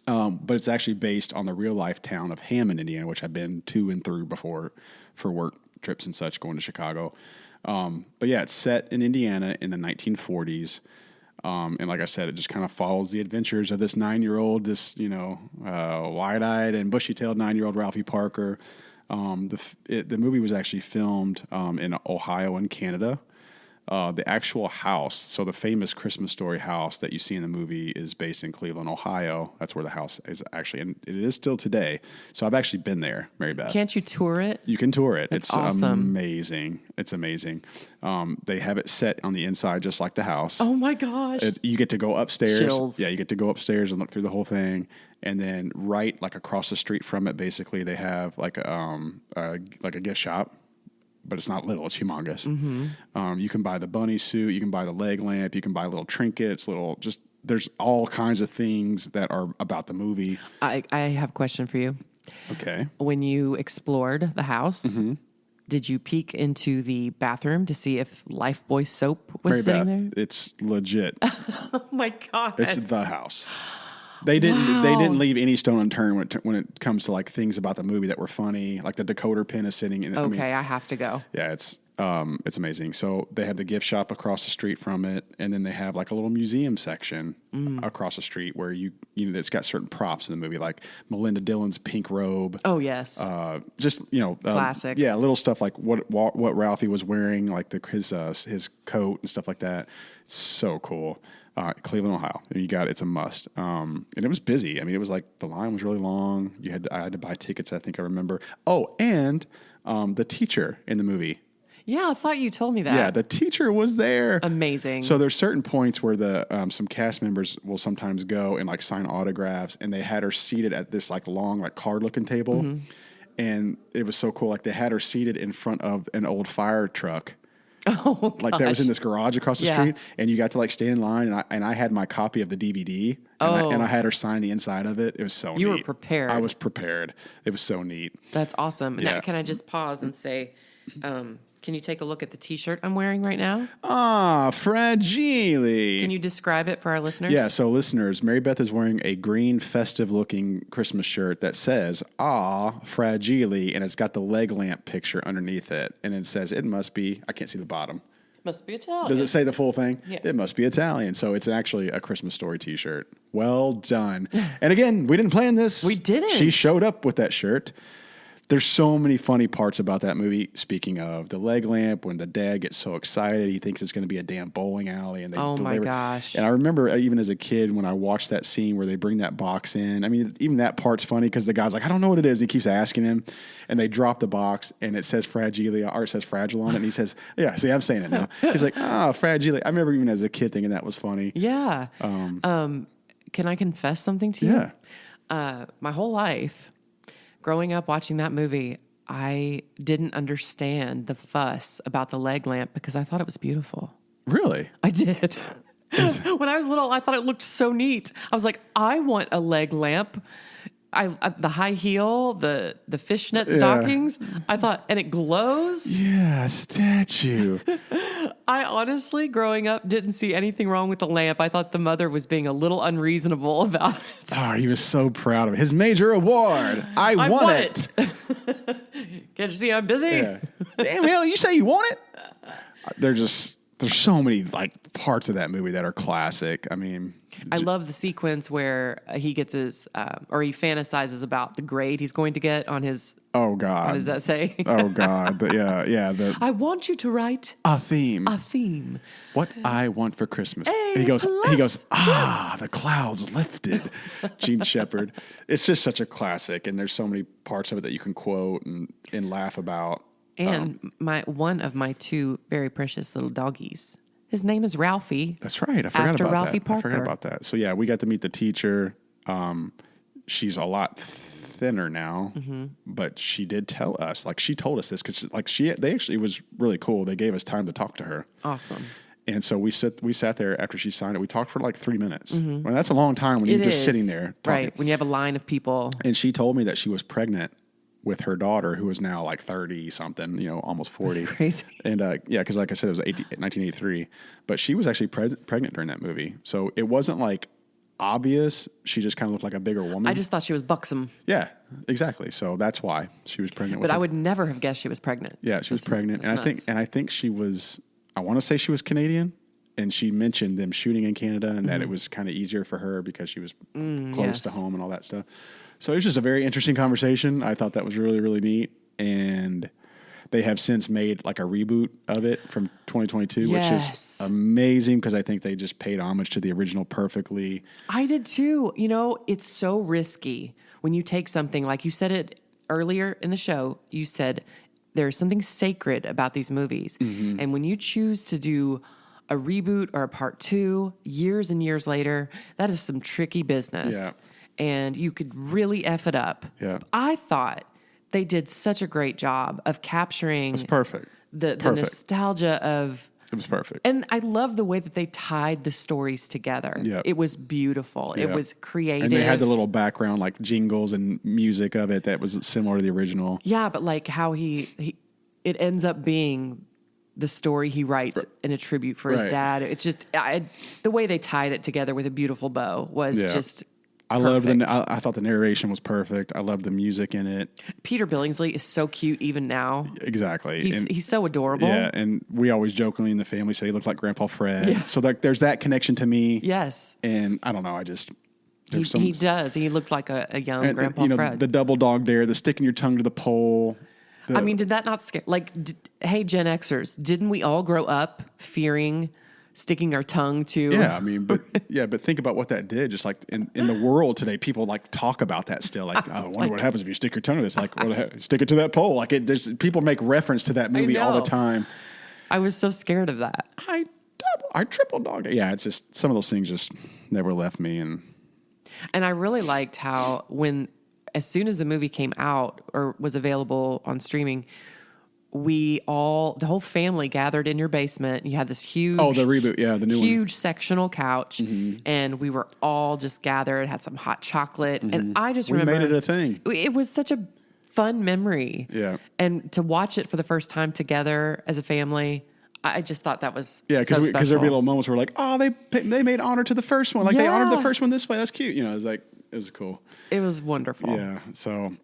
But it's actually based on the real life town of Hammond, Indiana, which I've been to and through before for work trips and such, going to Chicago. But yeah, it's set in Indiana in the 1940s. And like I said, it just kind of follows the adventures of this 9-year-old, wide-eyed and bushy-tailed 9-year-old Ralphie Parker. The movie was actually filmed in Ohio and Canada. The actual house, so the famous Christmas Story house that you see in the movie is based in Cleveland, Ohio. That's where the house is actually, and it is still today. So I've actually been there, Mary Beth. Can't you tour it? You can tour it. It's It's awesome. amazing. It's amazing. They have it set on the inside just like the house. Oh my gosh. You get to go upstairs. Chills. Yeah, you get to go upstairs and look through the whole thing. And then right like across the street from it, basically, they have like a gift shop. But it's not little; it's humongous. Mm-hmm. You can buy the bunny suit, you can buy the leg lamp, you can buy little trinkets, there's all kinds of things that are about the movie. I have a question for you. Okay. When you explored the house, did you peek into the bathroom to see if Lifebuoy soap was Mary sitting Beth, there? it's legit. Oh my God. It's the house. They didn't leave any stone unturned when it comes to like things about the movie that were funny. Like the decoder pin is sitting in it. Okay, I have to go. Yeah, it's amazing. So they have the gift shop across the street from it, and then they have like a little museum section across the street where it's got certain props in the movie, like Melinda Dillon's pink robe. Oh yes. Classic. Yeah, little stuff like what Ralphie was wearing, like his coat and stuff like that. It's so cool. Cleveland, Ohio. And it's a must. And it was busy. I mean, it was like the line was really long. I had to buy tickets, I think I remember. Oh, and the teacher in the movie. Yeah, I thought you told me that. Yeah, the teacher was there. Amazing. So there's certain points where some cast members will sometimes go and like sign autographs, and they had her seated at this like long like card looking table, and it was so cool. Like they had her seated in front of an old fire truck. Oh, like that was in this garage across the Yeah. street, and you got to like stand in line, and I had my copy of the DVD, and I had her sign the inside of it. It was so neat. You were prepared. I was prepared. It was so neat. That's awesome. Yeah. Now, can I just pause and say, Can you take a look at the T-shirt I'm wearing right now? Ah, fragile. Can you describe it for our listeners? Yeah, so listeners, Mary Beth is wearing a green festive-looking Christmas shirt that says "Ah, fragile," and it's got the leg lamp picture underneath it, and it says it must be. I can't see the bottom. Must be Italian. Does it say the full thing? Yeah. It must be Italian. So it's actually a Christmas Story T-shirt. Well done. And again, we didn't plan this. We didn't. She showed up with that shirt. There's so many funny parts about that movie. Speaking of the leg lamp, when the dad gets so excited, he thinks it's going to be a damn bowling alley, and they Oh, my deliver. gosh. And I remember even as a kid when I watched that scene where they bring that box in. I mean, even that part's funny because the guy's like, "I don't know what it is." And he keeps asking him, and they drop the box, and it says fragile, or it says fragile on it, and he says, "Yeah, see, I'm saying it now." He's like, "Ah, fragile." I remember even as a kid thinking that was funny. Yeah. Can I confess something to you? Yeah. My whole life, growing up watching that movie, I didn't understand the fuss about the leg lamp because I thought it was beautiful. Really? I did. When I was little, I thought it looked so neat. I was like, I want a leg lamp. The high heel, the fishnet stockings. I thought, and it glows. Yeah, statue. I honestly, growing up, didn't see anything wrong with the lamp. I thought the mother was being a little unreasonable about it. Oh, he was so proud of it. His major award. I won it. Can't you see I'm busy? Yeah. Damn, hell, you say you want it? There's so many like parts of that movie that are classic. I mean, I love the sequence where he gets his, or he fantasizes about the grade he's going to get on his, oh God. what does that say? Oh God. Yeah. I want you to write A theme. a theme. What I want for Christmas. A And he goes, plus, the clouds lifted. Gene Shepard. It's just such a classic. And there's so many parts of it that you can quote and laugh about. And one of my two very precious little doggies. His name is Ralphie. That's right. I forgot After about Ralphie that. I forgot Parker. about that. So yeah, we got to meet the teacher. She's a lot thinner now, but she did tell us, like she told us this because they actually, it was really cool. They gave us time to talk to her. Awesome. And so we sat there after she signed it. We talked for like 3 minutes. Well, that's a long time when you're just sitting there talking. Right. When you have a line of people. And she told me that she was pregnant with her daughter, who is now like 30 something, almost 40. That's crazy. And yeah, because like I said, it was 1983. But she was actually pregnant during that movie. So it wasn't like obvious. She just kind of looked like a bigger woman. I just thought she was buxom. Yeah, exactly. So that's why she was pregnant with But I her. would never have guessed she was pregnant. Yeah, she was pregnant. that's And I think she was, I want to say she was Canadian. And she mentioned them shooting in Canada and that it was kind of easier for her because she was close to yes. home and all that stuff. So it was just a very interesting conversation. I thought that was really, really neat. And they have since made like a reboot of it from 2022, which Yes. is amazing because I think they just paid homage to the original perfectly. I did too. It's so risky when you take something, like you said it earlier in the show, you said there's something sacred about these movies. Mm-hmm. And when you choose to do a reboot or a part 2 years and years later, that is some tricky business. Yeah. And you could really F it up. Yeah. I thought they did such a great job of capturing It's perfect. the Perfect. nostalgia of. It was perfect. And I love the way that they tied the stories together. Yeah. It was beautiful. It Yeah. was creative. And they had the little background like jingles and music of it that was similar to the original. Yeah, but like how it ends up being the story he writes in a tribute for his Right. dad. It's just the way they tied it together with a beautiful bow was Yeah. just I loved perfect. I thought the narration was perfect. I loved the music in it. Peter Billingsley is so cute even now. Exactly. He's so adorable. Yeah, and we always jokingly in the family say he looked like Grandpa Fred. So there's that connection to me. Yes. And I don't know, He does. He looked like a young and, Grandpa Fred. the double dog dare, the sticking your tongue to the pole. I mean, did that not scare? Like, hey, Gen Xers, didn't we all grow up fearing sticking our tongue to? Yeah, I mean, but think about what that did. Just like in the world today, people like talk about that still. Like, I wonder what happens if you stick your tongue to this. Like, stick it to that pole. Like, people make reference to that movie all the know. time. I was so scared of that. I triple dogged it. Yeah, it's just some of those things just never left me. And I really liked how as soon as the movie came out or was available on streaming, the whole family gathered in your basement. You had this huge, Oh, the reboot, yeah, the new one. huge sectional couch, and we were all just gathered, had some hot chocolate, and I just We remember made it a thing. It was such a fun memory. Yeah. And to watch it for the first time together as a family, I just thought that was Yeah, so because special. there'd be little moments where like, oh, they made honor to the first one. Like they honored the Yeah. first one this way. That's cute. You know, it was cool. It was wonderful. Yeah. So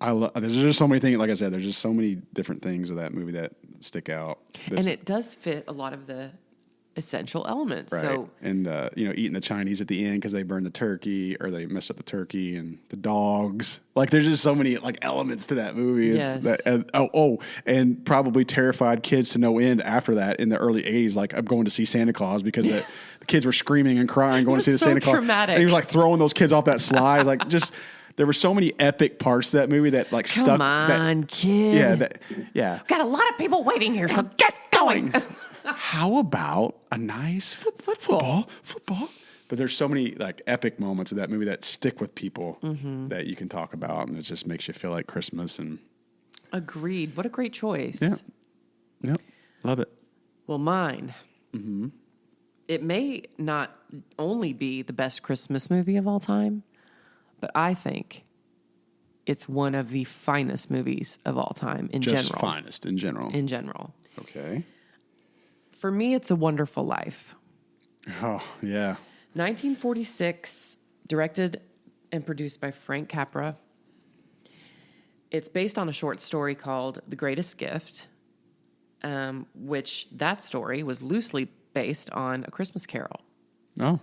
there's just so many things. Like I said, there's just so many different things of that movie that stick out. And it does fit a lot of the essential elements. Right. So And, eating the Chinese at the end because they burned the turkey or they messed up the turkey and the dogs. Like, there's just so many, like, elements to that movie. Yes. And probably terrified kids to no end after that in the early 80s. Like, I'm going to see Santa Claus because the kids were screaming and crying going to see the so Santa Claus. traumatic. And he was, like, throwing those kids off that slide. Like, just... There were so many epic parts to that movie that, like, stuck. come on, kid. Yeah. Got a lot of people waiting here, so get going. How about a nice football? But there's so many like epic moments of that movie that stick with people that you can talk about, and it just makes you feel like Christmas. And Agreed. What a great choice. Yep, love it. Well, mine. It may not only be the best Christmas movie of all time, but I think it's one of the finest movies of all time in Just general. finest in general. In general. Okay. For me, it's A Wonderful Life. Oh yeah. 1946, directed and produced by Frank Capra. It's based on a short story called The Greatest Gift, which that story was loosely based on A Christmas Carol. Oh.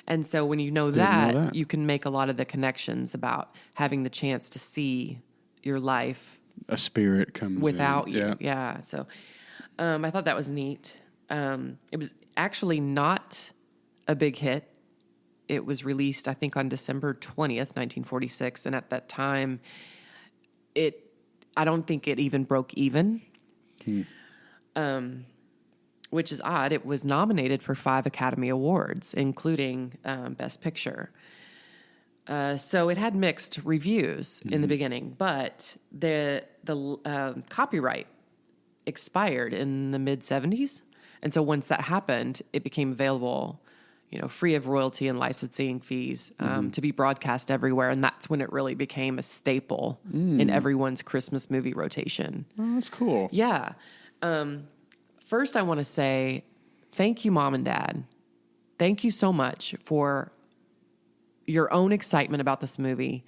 And so when you know know that, that. you can make a lot of the connections about having the chance to see your life A spirit comes without in. you. Yeah. So I thought that was neat. It was actually not a big hit. It was released, I think, on December 20th, 1946. And at that time, I don't think it even broke even. Which is odd. It was nominated for 5 Academy Awards, including Best Picture. So it had mixed reviews in the beginning, but the copyright expired in the mid-'70s. And so once that happened, it became available, free of royalty and licensing fees to be broadcast everywhere. And that's when it really became a staple in everyone's Christmas movie rotation. Oh, that's cool. Yeah. First, I want to say thank you, Mom and Dad. Thank you so much for your own excitement about this movie.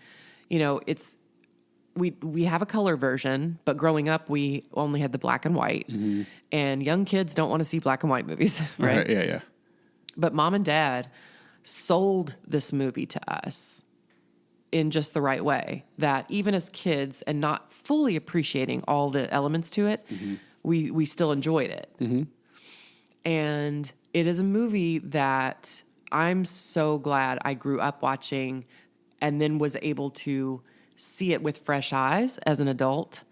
We have a color version, but growing up, we only had the black and white. And young kids don't want to see black and white movies, right? Yeah. But Mom and Dad sold this movie to us in just the right way, that even as kids and not fully appreciating all the elements to it, we still enjoyed it. And it is a movie that I'm so glad I grew up watching and then was able to see it with fresh eyes as an adult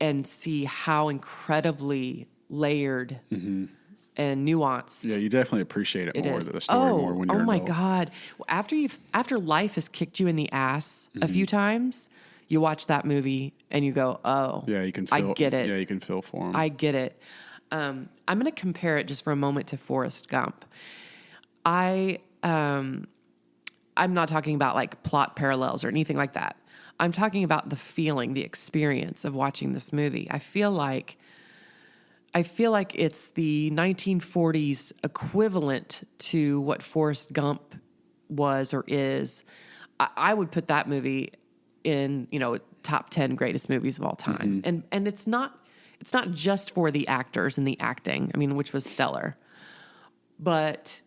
and see how incredibly layered and nuanced. Yeah, you definitely appreciate it more, is. the story more when you're oh my adult. God. After life has kicked you in the ass a few times, you watch that movie and you go, oh, Yeah, you can feel I get it. Yeah, you can feel for them. I get it. I'm going to compare it just for a moment to Forrest Gump. I'm not talking about like plot parallels or anything like that. I'm talking about the feeling, the experience of watching this movie. I feel like it's the 1940s equivalent to what Forrest Gump was or is. I would put that movie in, top 10 greatest movies of all time. And it's not just for the actors and the acting, which was stellar, but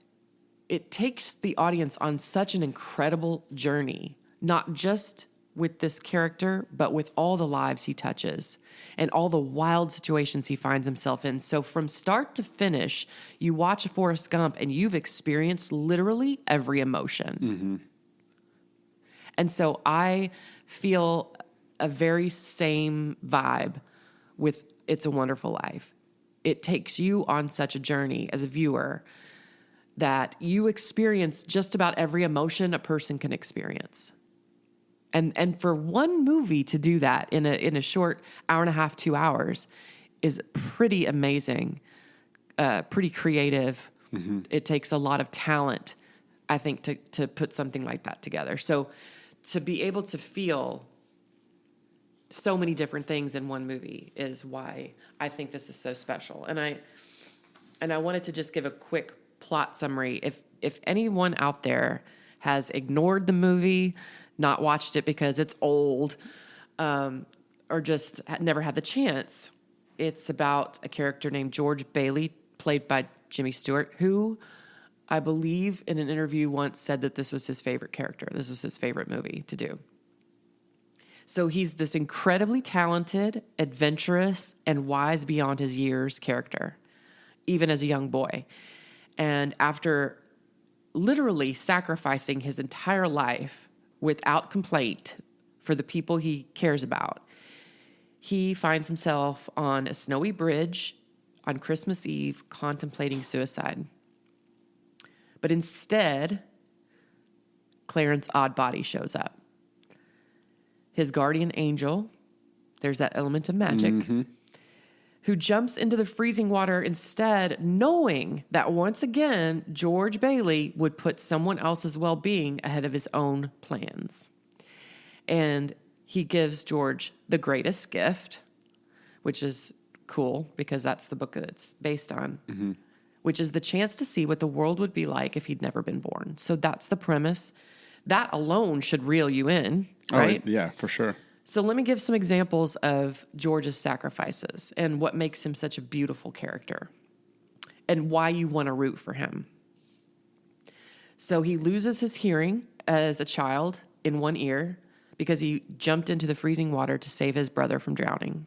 it takes the audience on such an incredible journey, not just with this character, but with all the lives he touches and all the wild situations he finds himself in. So from start to finish, you watch a Forrest Gump and you've experienced literally every emotion. And so I feel a very same vibe with It's a Wonderful Life. It takes you on such a journey as a viewer that you experience just about every emotion a person can experience. And for one movie to do that in a short hour and a half, 2 hours is pretty amazing, pretty creative. It takes a lot of talent, I think, to put something like that together. So to be able to feel so many different things in one movie is why I think this is so special. And I wanted to just give a quick plot summary. If anyone out there has ignored the movie, not watched it because it's old, or just never had the chance, it's about a character named George Bailey, played by Jimmy Stewart, who I believe in an interview once said that this was his favorite character. This was his favorite movie to do. So he's this incredibly talented, adventurous, and wise beyond his years character, even as a young boy. And after literally sacrificing his entire life without complaint for the people he cares about, he finds himself on a snowy bridge on Christmas Eve contemplating suicide. But instead, Clarence Oddbody shows up. His guardian angel, there's that element of magic, who jumps into the freezing water instead, knowing that once again, George Bailey would put someone else's well-being ahead of his own plans. And he gives George the greatest gift, which is cool because that's the book that it's based on, which is the chance to see what the world would be like if he'd never been born. So that's the premise. That alone should reel you in, right? Oh, yeah, for sure. So let me give some examples of George's sacrifices and what makes him such a beautiful character and why you want to root for him. So he loses his hearing as a child in one ear because he jumped into the freezing water to save his brother from drowning,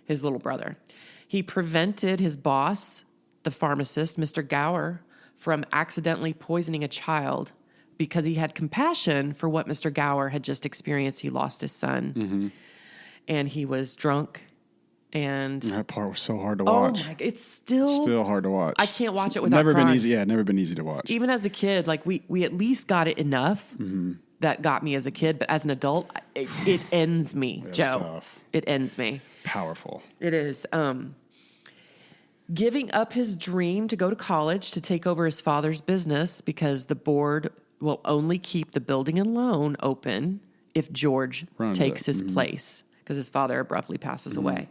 his little brother. He prevented his boss, the pharmacist, Mr. Gower, from accidentally poisoning a child because he had compassion for what Mr. Gower had just experienced. He lost his son, and he was drunk. And that part was so hard to watch. Oh my! It's still hard to watch. I can't watch it without never crying. been easy. Yeah, never been easy to watch. Even as a kid, like we at least got it enough that got me as a kid, but as an adult, it ends me, Joe. Tough. It ends me. Powerful. It is. Giving up his dream to go to college to take over his father's business because the board will only keep the building and loan open if George takes his place because his father abruptly passes away.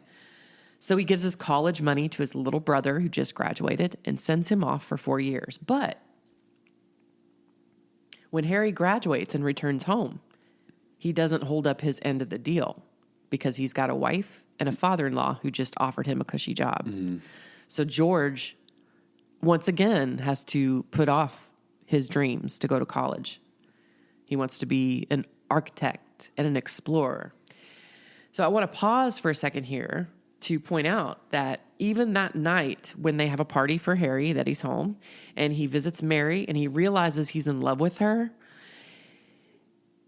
So he gives his college money to his little brother who just graduated and sends him off for 4 years. But when Harry graduates and returns home, he doesn't hold up his end of the deal because he's got a wife and a father-in-law who just offered him a cushy job. So George, once again, has to put off his dreams to go to college. He wants to be an architect and an explorer. So I want to pause for a second here to point out that even that night when they have a party for Harry, that he's home, and he visits Mary and he realizes he's in love with her,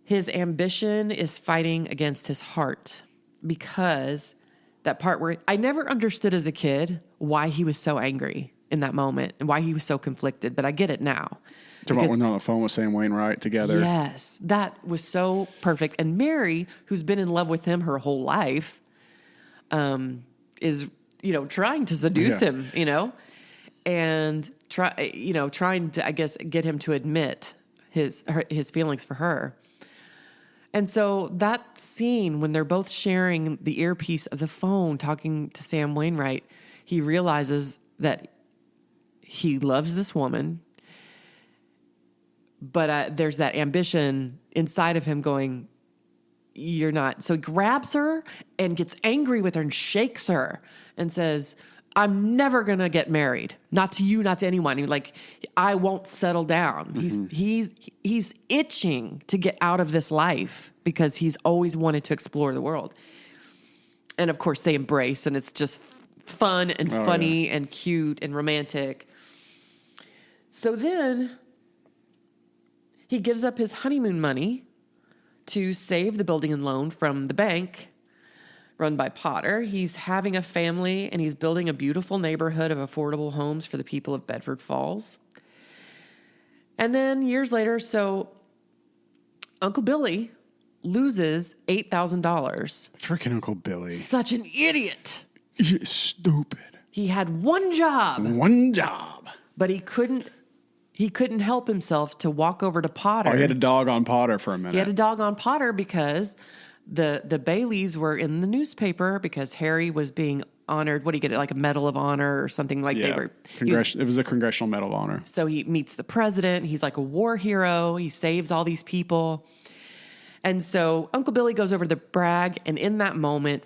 his ambition is fighting against his heart because that part where I never understood as a kid why he was so angry in that moment and why he was so conflicted, but I get it now. Talking about when they're on the phone with Sam Wainwright together. Yes, that was so perfect. And Mary, who's been in love with him her whole life, is, trying to seduce him, and trying to, I guess, get him to admit his feelings for her. And so that scene when they're both sharing the earpiece of the phone, talking to Sam Wainwright, he realizes that he loves this woman, but there's that ambition inside of him going, you're not. So he grabs her and gets angry with her and shakes her and says, I'm never going to get married. Not to you, not to anyone. I won't settle down. He's itching to get out of this life because he's always wanted to explore the world. And of course they embrace and it's just fun and funny and cute and romantic. So then he gives up his honeymoon money to save the building and loan from the bank run by Potter. He's having a family and he's building a beautiful neighborhood of affordable homes for the people of Bedford Falls. And then years later, so Uncle Billy loses $8,000. Freaking Uncle Billy. Such an idiot. He's stupid. He had one job, but he couldn't help himself to walk over to Potter. Oh, he had a dog on Potter for a minute. He had a dog on Potter because the Baileys were in the newspaper because Harry was being honored. What do you get? Like a Medal of Honor or something like they were. It was the Congressional Medal of Honor. So he meets the president. He's like a war hero. He saves all these people. And so Uncle Billy goes over to brag, and in that moment,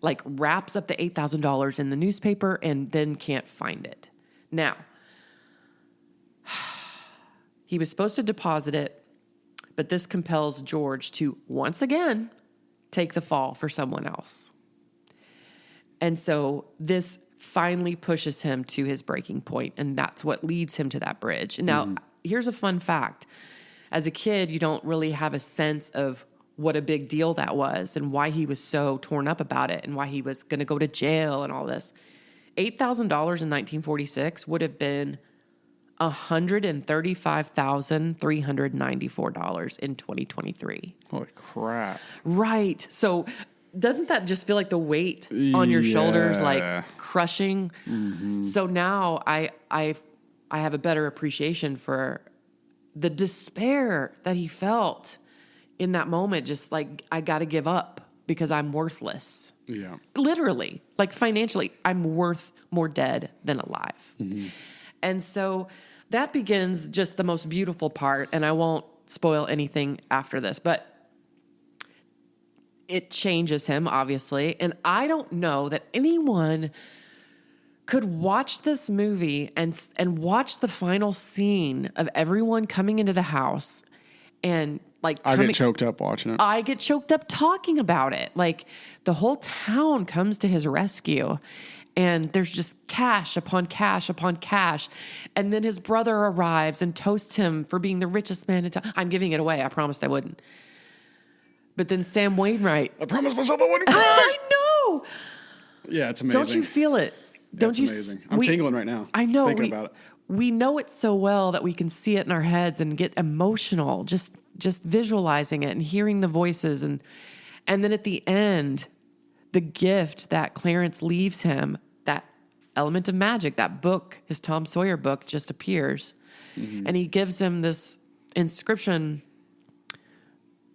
like wraps up the $8,000 in the newspaper and then can't find it. Now, he was supposed to deposit it, but this compels George to once again take the fall for someone else. And so this finally pushes him to his breaking point, and that's what leads him to that bridge. Now, here's a fun fact. As a kid, you don't really have a sense of what a big deal that was and why he was so torn up about it and why he was going to go to jail and all this. $8,000 in 1946 would have been $135,394 in 2023. Holy crap. Right. So doesn't that just feel like the weight on your shoulders, Yeah. like crushing? So now I have a better appreciation for the despair that he felt in that moment. Just like, I got to give up because I'm worthless. Yeah. Literally, like financially, I'm worth more dead than alive. And so that begins just the most beautiful part. And I won't spoil anything after this, but it changes him, obviously. And I don't know that anyone could watch this movie and watch the final scene of everyone coming into the house and like I get choked up watching it. I get choked up talking about it. Like the whole town comes to his rescue and there's just cash upon cash upon cash. And then his brother arrives and toasts him for being the richest man in town. I'm giving it away. I promised I wouldn't. But then Sam Wainwright. I promised myself I wouldn't cry. I know. Yeah, it's amazing. Don't you feel it? Don't you? Amazing. I'm tingling right now. I know. Thinking about it. We know it so well that we can see it in our heads and get emotional just visualizing it and hearing the voices and then at the end, the gift that Clarence leaves him, that element of magic, that book, his Tom Sawyer book, just appears, and he gives him this inscription: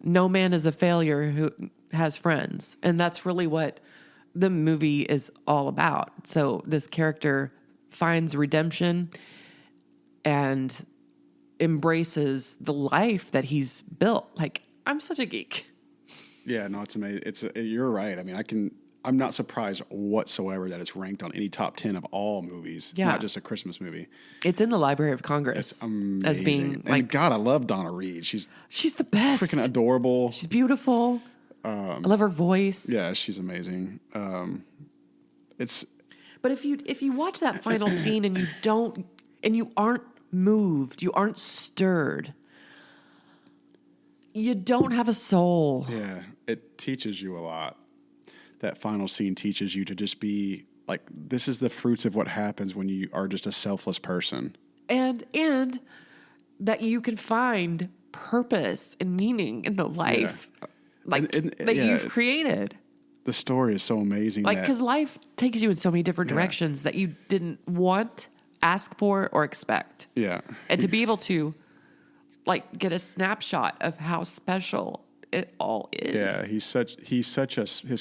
"No man is a failure who has friends," and that's really what the movie is all about. So this character finds redemption and embraces the life that he's built. Like, I'm such a geek. Yeah, no, it's amazing. You're right. I mean, I'm not surprised whatsoever that it's ranked on any top 10 of all movies, not just a Christmas movie. It's in the Library of Congress It's amazing. as being like, and God, I love Donna Reed. She's she's the best. freaking adorable. She's beautiful. I love her voice. Yeah, she's amazing. But if you watch that final scene and you aren't moved, you aren't stirred, you don't have a soul. Yeah, it teaches you a lot. That final scene teaches you to just be like, this is the fruits of what happens when you are just a selfless person. And that you can find purpose and meaning in the life that you've created. The story is so amazing. Like, because life takes you in so many different directions that you didn't want, ask for, or expect. Yeah. And to be able to, like, get a snapshot of how special it all is. Yeah, his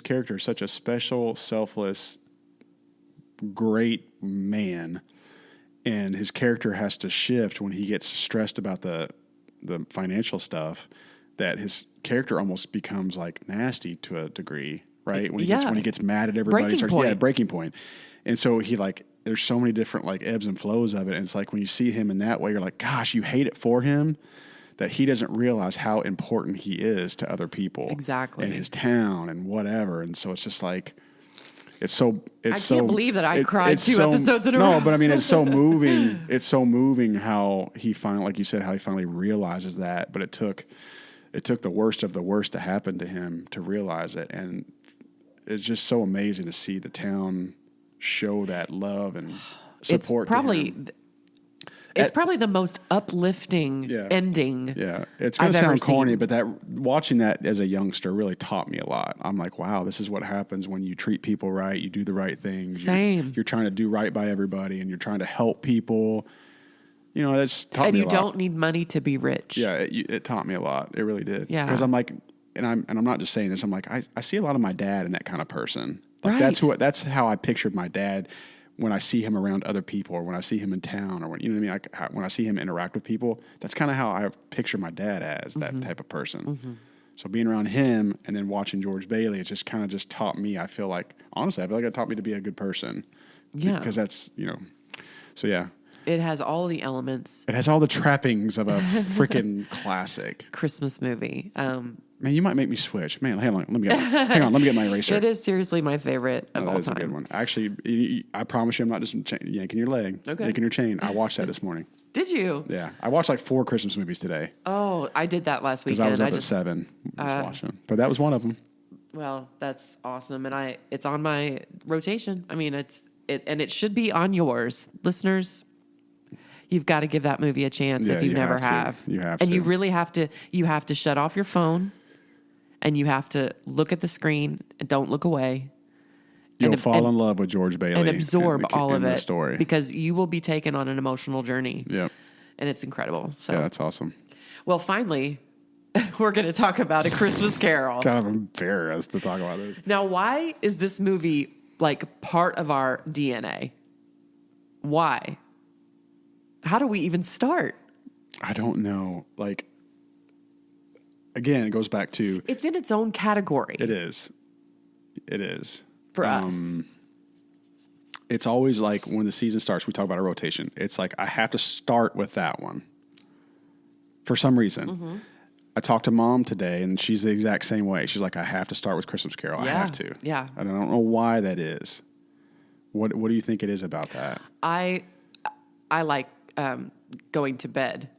character is such a special, selfless, great man. And his character has to shift when he gets stressed about the financial stuff, that his character almost becomes like nasty to a degree, right? When he gets mad at everybody, breaking point. And so there's so many different like ebbs and flows of it. And it's like when you see him in that way, you're like, gosh, you hate it for him that he doesn't realize how important he is to other people. Exactly. And his town and whatever. And so it's just like, I can't believe that I cried two episodes in a row. No, but I mean, it's so moving. It's so moving how he finally, like you said, how he finally realizes that. But it took the worst of the worst to happen to him to realize it. And it's just so amazing to see the town show that love and support. It's probably the most uplifting ending. Yeah, it's going to sound corny, but watching that as a youngster really taught me a lot. I'm like, wow, this is what happens when you treat people right, you do the right things. Same. You're trying to do right by everybody, and you're trying to help people. You know, that's taught me a lot. And you don't need money to be rich. Yeah, it taught me a lot. It really did. Yeah. Because I'm like, and I'm not just saying this. I'm like, I see a lot of my dad in that kind of person. Like Right. that's how I pictured my dad when I see him around other people, or when I see him in town, or when, you know what I mean? Like when I see him interact with people, that's kind of how I picture my dad as, that type of person. So being around him and then watching George Bailey, it's just kind of just taught me, I feel like it taught me to be a good person. Yeah. Because that's, so yeah. It has all the elements. It has all the trappings of a freaking classic. Christmas movie. Man, you might make me switch. Man, hang on, let me get my eraser. It is seriously my favorite of all That is time. a good one. Actually, I promise you, I'm not just yanking your leg, Okay. yanking your chain. I watched that this morning. Did you? Yeah, I watched like 4 Christmas movies today Oh, I did that last because weekend. I was up at 7 watching. But that was one of them. Well, that's awesome, and it's on my rotation. I mean, and it should be on yours, listeners. You've got to give that movie a chance Yeah, if you you never have to. You have and to. you really have to. You have to shut off your phone, and you have to look at the screen and don't look away. You'll fall in love with George Bailey and absorb all of in the it story. because you will be taken on an emotional journey. Yep. And it's incredible. So, Yeah, that's awesome. well, finally, we're going to talk about A Christmas Carol. Kind of embarrassed to talk about this. Now, why is this movie like part of our DNA? Why? How do we even start? I don't know. Like, again, it goes back to It's in its own category it is. It is. for us. It's always like when the season starts, we talk about a rotation. It's like I have to start with that one for some reason. Mm-hmm. I talked to Mom today, and she's the exact same way. She's like, I have to start with Christmas Carol. I Yeah, have to. yeah. And I don't know why that is. What do you think it is about that? I like going to bed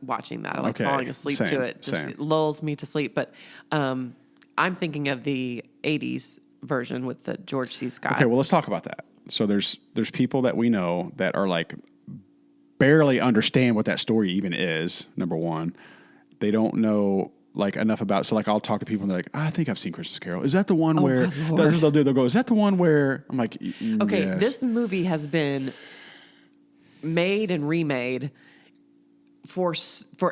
watching that. I like Okay, falling asleep same, to it. Just same. it lulls me to sleep. But I'm thinking of the 80s version with the George C. Scott. Okay, well, let's talk about that. So there's people that we know that are like barely understand what that story even is. Number one, they don't know like enough about it. So like I'll talk to people and they're like, I think I've seen Christmas Carol. Is that the one where good Lord. that's what they'll do? They'll go, is that the one where I'm like, Okay, yes. this movie has been made and remade for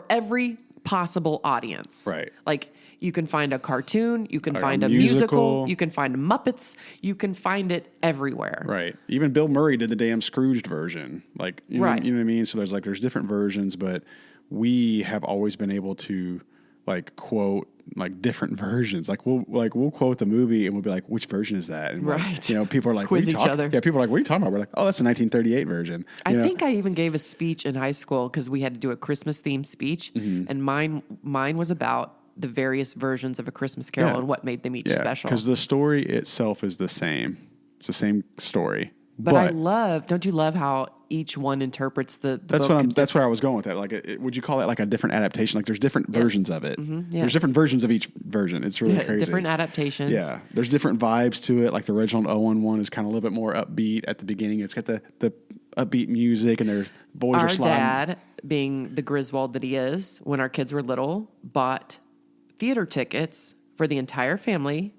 every possible audience. Right. Like you can find a cartoon, you can Or a find a musical, musical. you can find Muppets, you can find it everywhere. Right. Even Bill Murray did the damn Scrooged version. Like, Right. You know what I mean? So there's different versions, but we have always been able to like quote like different versions. Like we'll quote the movie and we'll be like, which version is that? And Right. People are like, Quiz what are you each other. Yeah, people are like, what are you talking about? We're like, oh, that's a 1938 version. I think I even gave a speech in high school because we had to do a Christmas themed speech, Mm-hmm. and mine was about the various versions of A Christmas Carol Yeah. and what made them each special. because the story itself is the same. It's the same story. But I don't you love how each one interprets the That's book? That's where I was going with that. Like, would you call it like a different adaptation? Like, there's different versions of it. yes. There's different versions of each version. It's really crazy. different adaptations. Yeah, there's different vibes to it. Like the original Owen one is kind of a little bit more upbeat at the beginning. It's got the upbeat music, and their boys Our are sliding. dad, being the Griswold that he is, when our kids were little, bought theater tickets for the entire family,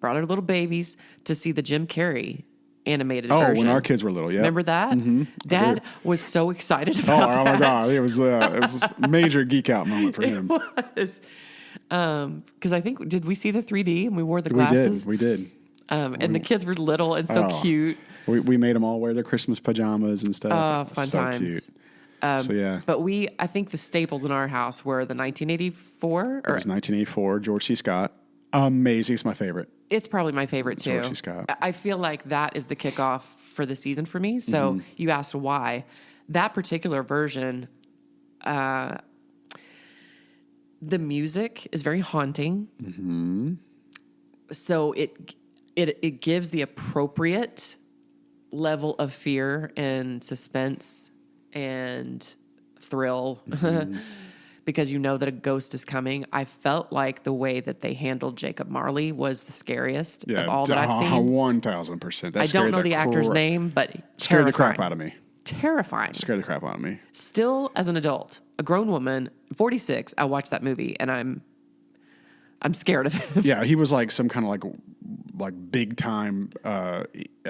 brought our little babies to see the Jim Carrey animated version. When our kids were little, yeah. Remember that? Mm-hmm. Dad was so excited Oh, about oh that. my God! It was a major geek out moment for him. Because I think, did we see the 3D and we wore the glasses? We did. And the kids were little and so Oh. cute. We made them all wear their Christmas pajamas and stuff. Fun so times. Cute. So yeah, But I think the staples in our house were the 1984, it or was 1984. George C. Scott, amazing. It's my favorite. it's probably my favorite too. George C. Scott. I feel like that is the kickoff for the season for me. So you asked why. That particular version, the music is very haunting. Mm-hmm. So it gives the appropriate level of fear and suspense and thrill because you know that a ghost is coming. I felt like the way that they handled Jacob Marley was the scariest of all that I've seen. 1000%. I don't know the actor's name, but Scared the terrifying. crap out of me. Terrifying. Scared the crap out of me. Still, as an adult, a grown woman, 46, I watched that movie and I'm scared of him. Yeah, he was like some kind of like big time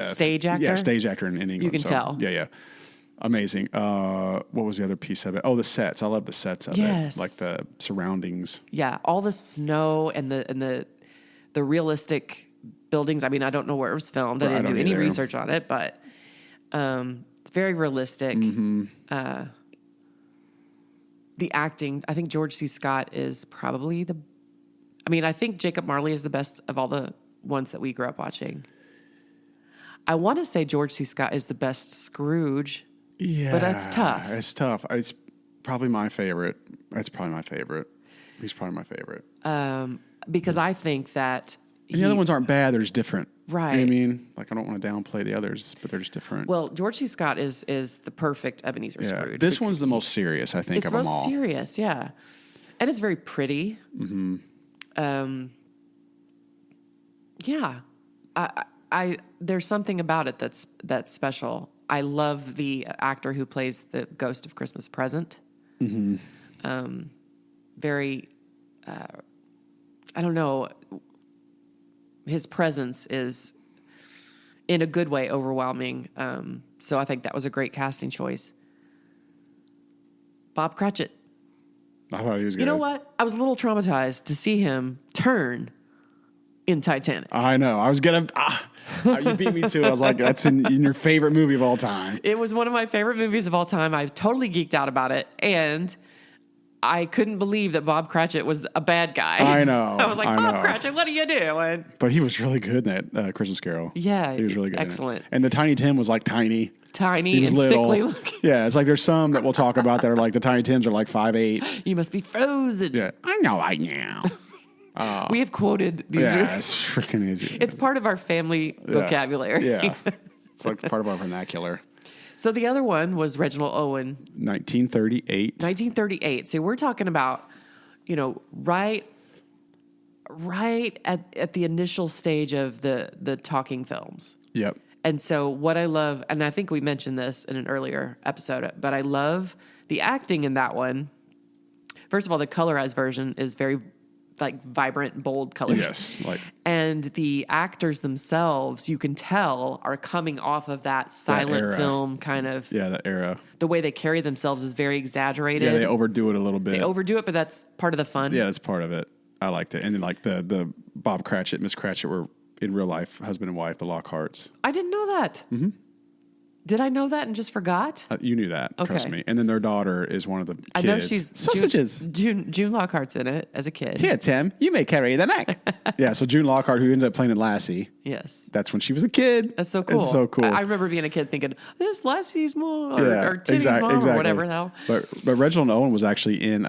Stage actor? Yeah, stage actor in England. You can tell. Yeah, yeah. Amazing. What was the other piece of it? Oh, the sets. I love the sets of Yes. it, like the surroundings. Yeah, all the snow and the realistic buildings. I mean, I don't know where it was filmed. I Right, I didn't do don't any either. research on it, but it's very realistic. The acting, I think George C. Scott is probably I think Jacob Marley is the best of all the ones that we grew up watching. I want to say George C. Scott is the best Scrooge. Yeah, But that's tough. It's tough. It's probably my favorite. That's probably my favorite. He's probably my favorite. Because I think that And the other ones aren't bad. They're just different. You know what I Right. mean? Like, I don't want to downplay the others, but they're just different. Well, George C. Scott is the perfect Ebenezer yeah. Scrooge. This one's the most serious, I think, It's of them most all. serious, yeah, and it's very pretty. Yeah, I there's something about it that's special. I love the actor who plays the Ghost of Christmas Present. Very, I don't know. His presence is, in a good way, overwhelming. So I think that was a great casting choice. Bob Cratchit. I thought he was good. You know what? I was a little traumatized to see him turn in Titanic. I know. I was going to... you beat me too. I was like, that's in your favorite movie of all time. It was one of my favorite movies of all time. I totally geeked out about it. And I couldn't believe that Bob Cratchit was a bad guy. I know. I was like, I Bob know. Cratchit, what are you doing? But he was really good in that Christmas Carol. Yeah, He was really good in it. excellent. And the Tiny Tim was like tiny. Tiny He was and little. sickly looking. Yeah, it's like there's some that we'll talk about that are like the Tiny Tims are like 5'8". You must be frozen. Yeah, I know I now. We have quoted these Yeah, movies. it's freaking easy. It's part of our family vocabulary. Yeah, it's like part of our vernacular. So the other one was Reginald Owen, 1938. 1938. So we're talking about, right at the initial stage of the talking films. Yep. And so what I love, and I think we mentioned this in an earlier episode, but I love the acting in that one. First of all, the colorized version is very vibrant, bold colors. Yes. Like And the actors themselves, you can tell, are coming off of that silent era. film kind of. yeah, that era. The way they carry themselves is very exaggerated. Yeah, they overdo it a little bit. They overdo it, but that's part of the fun. Yeah, that's part of it. I liked it. And then like the Bob Cratchit, Miss Cratchit were in real life husband and wife, the Lockharts. I didn't know that. Mm-hmm. Did I know that and just forgot? You knew that, trust Okay. me. And then their daughter is one of the kids. I know she's sausages. June Lockhart's in it as a kid. Here, Tim, you may carry the knife. Yeah, so June Lockhart, who ended up playing in Lassie, Yes. that's when she was a kid. That's so cool. It's so cool. I remember being a kid thinking, this Lassie's mom or, Yeah, or Timmy's mom or whatever the hell. But Reginald Owen was actually in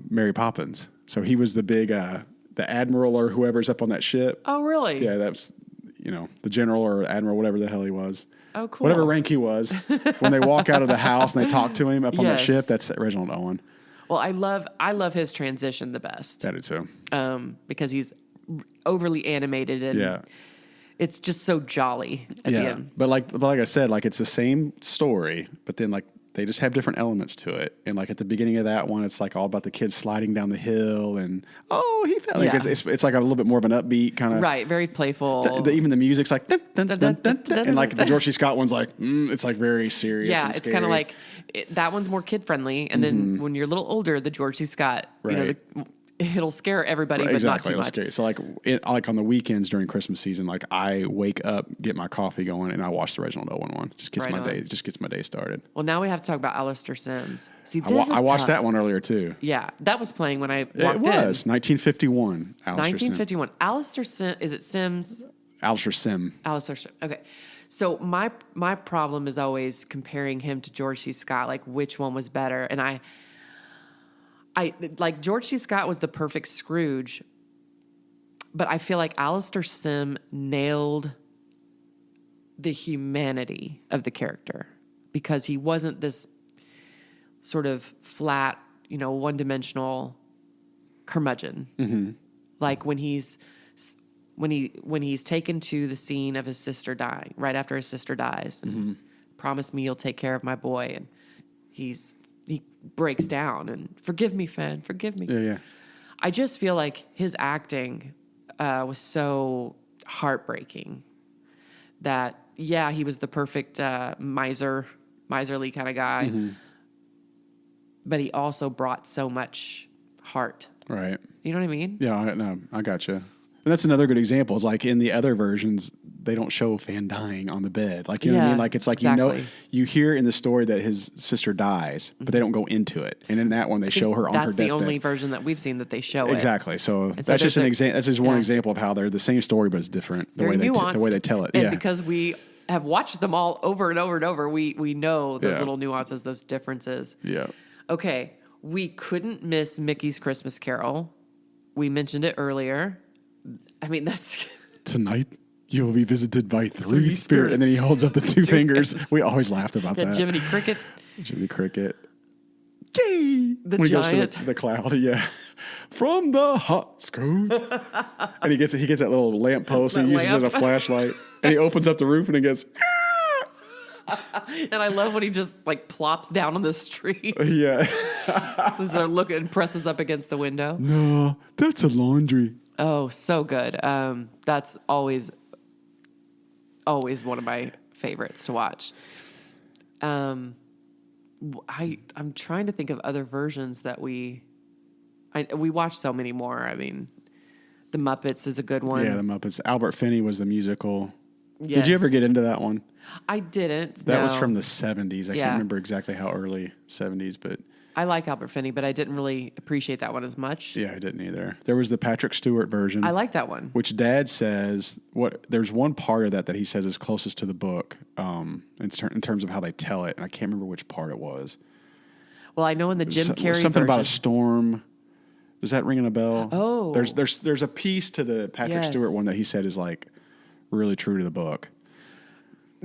Mary Poppins. So he was the big, the admiral or whoever's up on that ship. Oh, really? Yeah, that's, the general or admiral, whatever the hell he was. Oh, cool. Whatever rank he was. When they walk out of the house and they talk to him up on that Yes. ship, that's Reginald Owen. Well, I love his transition the best That is too. because he's overly animated and Yeah. it's just so jolly at the end. But like I said, like it's the same story, but then like they just have different elements to it. And like at the beginning of that one, it's like all about the kids sliding down the hill and he fell. Like Yeah. it's like a little bit more of an upbeat kind of Right, very playful. even the music's like dun, dun, dun, dun, dun, dun. And like the George C. Scott one's like it's like very serious. yeah, and it's scary. kind of like that one's more kid friendly, and then when you're a little older, the George C. Scott, Right. it'll scare everybody, but exactly. not too It's much. scary. So like on the weekends during Christmas season, like I wake up, get my coffee going, and I watch the Reginald Owen one. Just gets Right my on. day. Just gets my day started. Well, now we have to talk about Alistair Sims. See, this I watched tough. that one earlier too. Yeah, that was playing when I It walked was in. 1951. Alistair Sim. 1951. Alistair Sims. Is it Sims? Alistair Sim. Alistair Sims. Okay. So my problem is always comparing him to George C. Scott, like which one was better. And I like George C. Scott was the perfect Scrooge, but I feel like Alistair Sim nailed the humanity of the character because he wasn't this sort of flat, one-dimensional curmudgeon. Like when he's taken to the scene of his sister dying, right after his sister dies, and promise me you'll take care of my boy, and he breaks down and forgive me, Fen, forgive me. Yeah. I just feel like his acting was so heartbreaking that he was the perfect miser miserly kind of guy. But he also brought so much heart. Right. You know what I mean? Yeah, no, I gotcha. And that's another good example. It's like in the other versions, they don't show Fan dying on the bed. Like, you know what I mean? Like, it's like, exactly. you hear in the story that his sister dies, but they don't go into it. And in that one, they show her on her That's deathbed. the only version that we've seen that they show it. Exactly. So so that's just an there's example. That's just one yeah. example of how they're the same story, but it's different. Very nuanced. The way they tell it. And yeah. because we have watched them all over and over and over, we know those Yeah. little nuances, those differences. Yeah. Okay. We couldn't miss Mickey's Christmas Carol. We mentioned it earlier. I mean, that's... Tonight, you will be visited by three Three spirits. And then he spirits. holds up the two fingers. hands. We always laughed about that. Jiminy Cricket. Jiminy Cricket. Yay! The When he goes giant. to the cloud, yeah. From the hot Scrooge. And he gets that little lamp post and he That uses it as a lamp. flashlight. And he opens up the roof and he goes, And I love when he just like plops down on the street. yeah. As they're looking, presses up against the window. No, that's a laundry. Oh, so good. That's always one of my favorites to watch. I'm trying to think of other versions that we watch so many more. I mean, The Muppets is a good one. Yeah, the Muppets. Albert Finney was the musical. Yes. Did you ever get into that one? I didn't. That was no. from the 70s. I Yeah. can't remember exactly how early 70s, but I like Albert Finney, but I didn't really appreciate that one as much. yeah, I didn't either. There was the Patrick Stewart version. I like that one. Which Dad says there's one part of that he says is closest to the book in terms of how they tell it, and I can't remember which part it was. Well, I know in the Jim Carrey something about a version- storm. Is that ringing a bell? Oh. there's a piece to the Patrick Yes. Stewart one that he said is like really true to the book.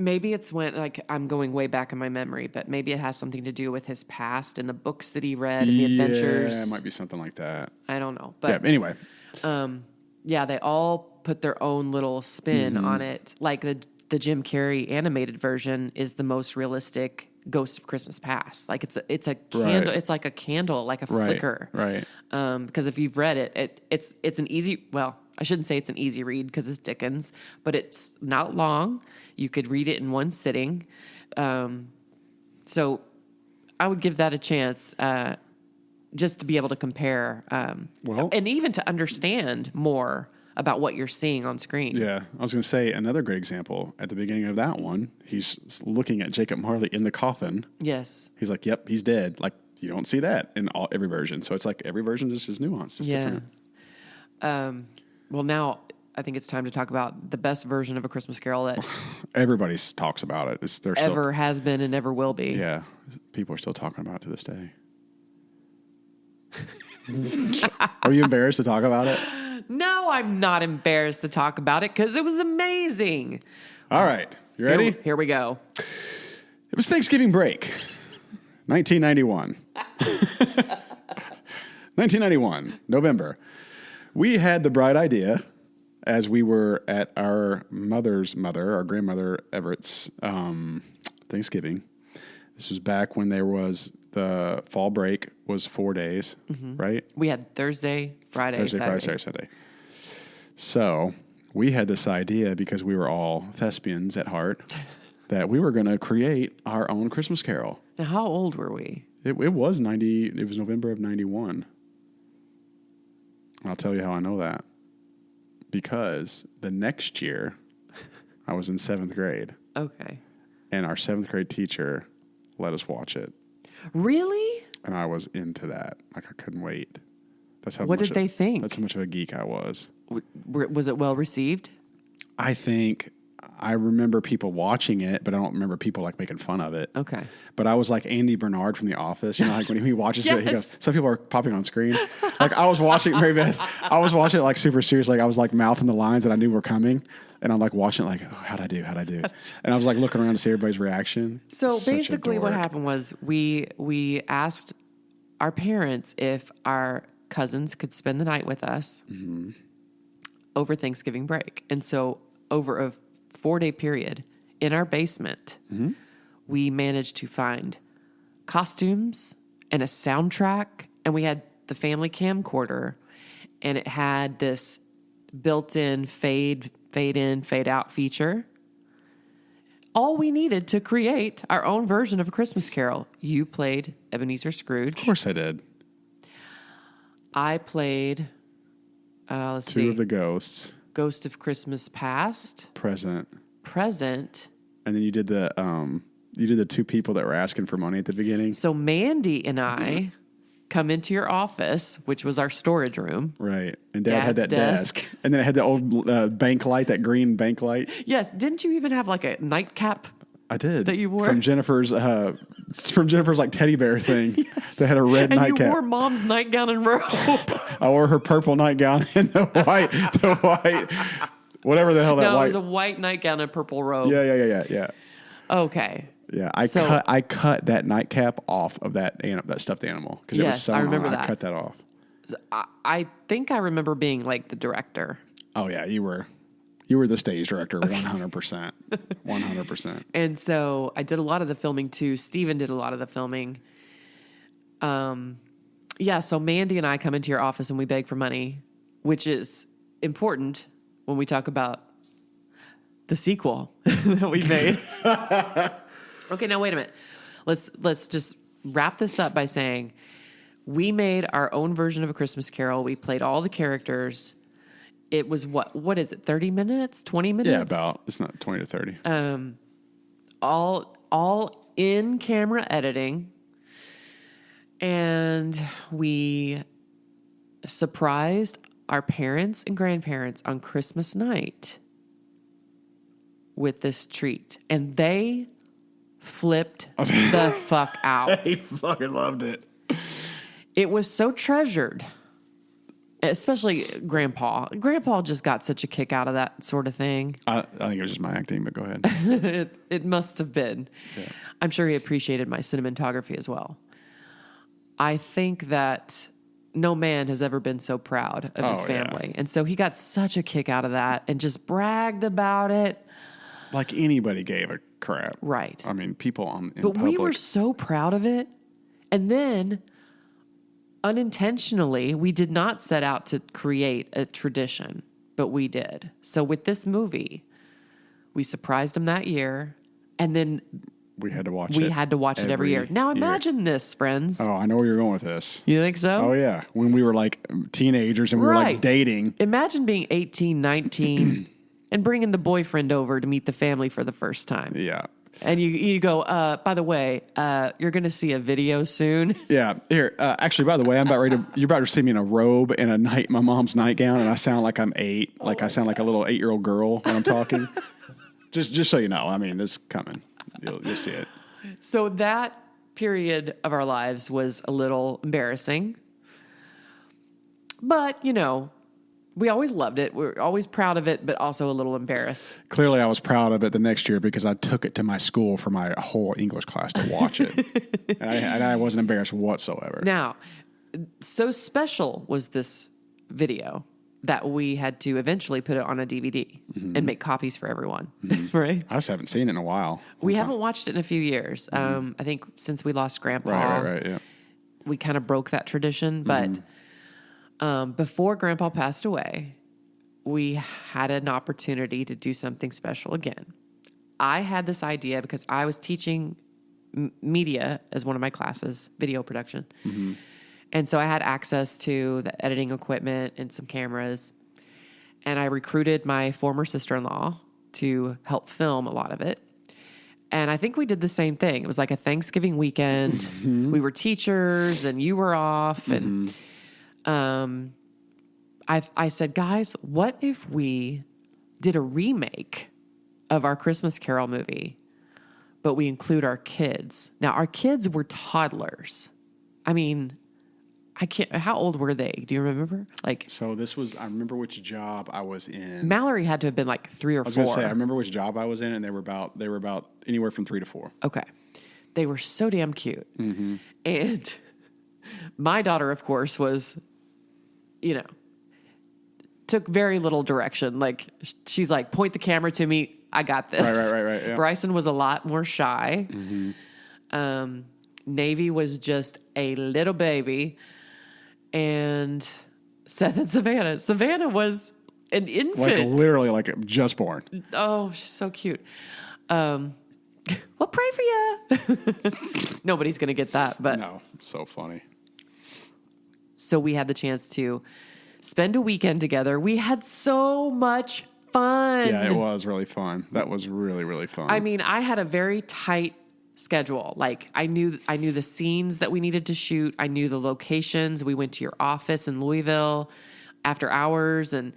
Maybe it's when, like, I'm going way back in my memory, but maybe it has something to do with his past and the books that he read and the adventures. Yeah, it might be something like that. I don't know. Yeah. But Anyway, yeah, they all put their own little spin Mm-hmm. on it. Like the Jim Carrey animated version is the most realistic Ghost of Christmas Past. Like it's a candle. Right. It's like a candle, like a right, flicker. right. Because if you've read it, it's an easy. Well, I shouldn't say it's an easy read because it's Dickens, but it's not long. You could read it in one sitting. So I would give that a chance. Just to be able to compare, Well- and even to understand more about what you're seeing on screen. Yeah, I was going to say another great example at the beginning of that one. He's looking at Jacob Marley in the coffin. Yes. He's like, "Yep, he's dead." Like you don't see that in every version. So it's like every version just is nuanced. It's Yeah. different. Well, now I think it's time to talk about the best version of A Christmas Carol that Everybody talks about it. They're ever still, has been and ever will be. yeah, people are still talking about it to this day. Are you embarrassed to talk about it? No, I'm not embarrassed to talk about it because it was amazing. All right, you ready? Here we go. It was Thanksgiving break, 1991. 1991, November. We had the bright idea as we were at our mother's mother, our grandmother Everett's Thanksgiving. This was back when there was the fall break was 4 days, right? We had Thursday, Friday, Thursday, Saturday. Friday, Saturday, Sunday. So we had this idea because we were all thespians at heart that we were going to create our own Christmas Carol. Now, how old were we? It was November of 91. I'll tell you how I know that. Because the next year I was in 7th grade Okay. and our 7th grade teacher let us watch it. Really? And I was into that. Like I couldn't wait. That's how What much did they think? That's how much of a geek I was. Was it well received? I think I remember people watching it, but I don't remember people like making fun of it. Okay. But I was like Andy Bernard from The Office. You know, like when he watches it, he Yes. goes, some people are popping on screen. Like I was watching Mary Beth. I was watching it like super serious. Like I was like mouthing the lines that I knew were coming. And I'm like watching it like, oh, how'd I do? And I was like looking around to see everybody's reaction. So Such a basically what dork. happened was we asked our parents if our cousins could spend the night with us over Thanksgiving break. And so over a 4-day period in our basement, we managed to find costumes and a soundtrack, and we had the family camcorder, and it had this built-in fade in, fade out feature. all we needed to create our own version of A Christmas Carol. You played Ebenezer Scrooge. Of course I did. I played, Two of the ghosts. Ghost of Christmas Past. Present. And then you did the two people that were asking for money at the beginning. So Mandy and I come into your office, which was our storage room. Right. And Dad had that Dad's desk. And then it had the old bank light, that green bank light. Yes. Didn't you even have like a nightcap? I did. That you wore? From Jennifer's like teddy bear thing. Yes. That had a red and nightcap. You wore Mom's nightgown and robe. I wore her purple nightgown and the white, whatever the hell that No, white. it was a white nightgown and purple robe. Yeah. Okay. Yeah, I cut that nightcap off of that stuffed animal because it was so I remember that. I cut that off. I think I remember being like the director. Oh yeah, you were the stage director, 100%, 100%. And so I did a lot of the filming too. Steven did a lot of the filming. Yeah. So Mandy and I come into your office and we beg for money, which is important when we talk about the sequel that we made. Okay, now wait a minute. Let's just wrap this up by saying we made our own version of A Christmas Carol. We played all the characters. It was what is it? 30 minutes? 20 minutes? Yeah, about. It's not 20 to 30. All in camera editing. And we surprised our parents and grandparents on Christmas night with this treat. And they flipped the fuck out. They fucking loved it. It was so treasured, especially Grandpa. Grandpa just got such a kick out of that sort of thing. I think it was just my acting, but go ahead. It must have been. Yeah. I'm sure he appreciated my cinematography as well. I think that no man has ever been so proud of his family. Yeah. And so he got such a kick out of that and just bragged about it. Like anybody gave a crap. Right. I mean, people in But public. we were so proud of it. And then unintentionally, we did not set out to create a tradition, but we did. So with this movie, we surprised him that year. And then we had to watch it. We had to watch it every year. Now imagine this, friends. Oh, I know where you're going with this. You think so? Oh, yeah. When we were like teenagers and we were like dating. Imagine being 18, 19 and bringing the boyfriend over to meet the family for the first time. Yeah. And you go, by the way, you're going to see a video soon. Yeah. Here, actually, by the way, you're about to see me in a robe and my mom's nightgown, and I sound like I'm 8. Like I sound like a little 8-year-old girl when I'm talking. just so you know, I mean, it's coming. You'll see it. So that period of our lives was a little embarrassing. But, we always loved it. We're always proud of it, but also a little embarrassed. Clearly, I was proud of it the next year because I took it to my school for my whole English class to watch it. and I wasn't embarrassed whatsoever. Now, so special was this video that we had to eventually put it on a DVD and make copies for everyone, right? I just haven't seen it in a while. We haven't watched it in a few years. I think since we lost Grandpa, right, yeah. We kind of broke that tradition. But before Grandpa passed away, we had an opportunity to do something special again. I had this idea because I was teaching media as one of my classes, video production. Mm-hmm. And so I had access to the editing equipment and some cameras. And I recruited my former sister-in-law to help film a lot of it. And I think we did the same thing. It was like a Thanksgiving weekend. Mm-hmm. We were teachers and you were off. And I said, guys, what if we did a remake of our Christmas Carol movie, but we include our kids? Now, our kids were toddlers. I mean, how old were they? Do you remember? So I remember which job I was in. Mallory had to have been like 3 or 4. I was going to say, I remember which job I was in, and they were about anywhere from 3 to 4. Okay. They were so damn cute. Mm-hmm. And my daughter, of course, was, took very little direction. Like, she's like, point the camera to me. I got this. Right. Yeah. Bryson was a lot more shy. Mm-hmm. Navy was just a little baby. And Seth and Savannah. Savannah was an infant. Literally just born. Oh, she's so cute. And We'll pray for you. Nobody's going to get that. But No, so funny. so we had the chance to spend a weekend together. We had so much fun. Yeah, it was really fun. That was really, really fun. I mean, I had a very tight schedule. Like I knew the scenes that we needed to shoot. I knew the locations. We went to your office in Louisville after hours, and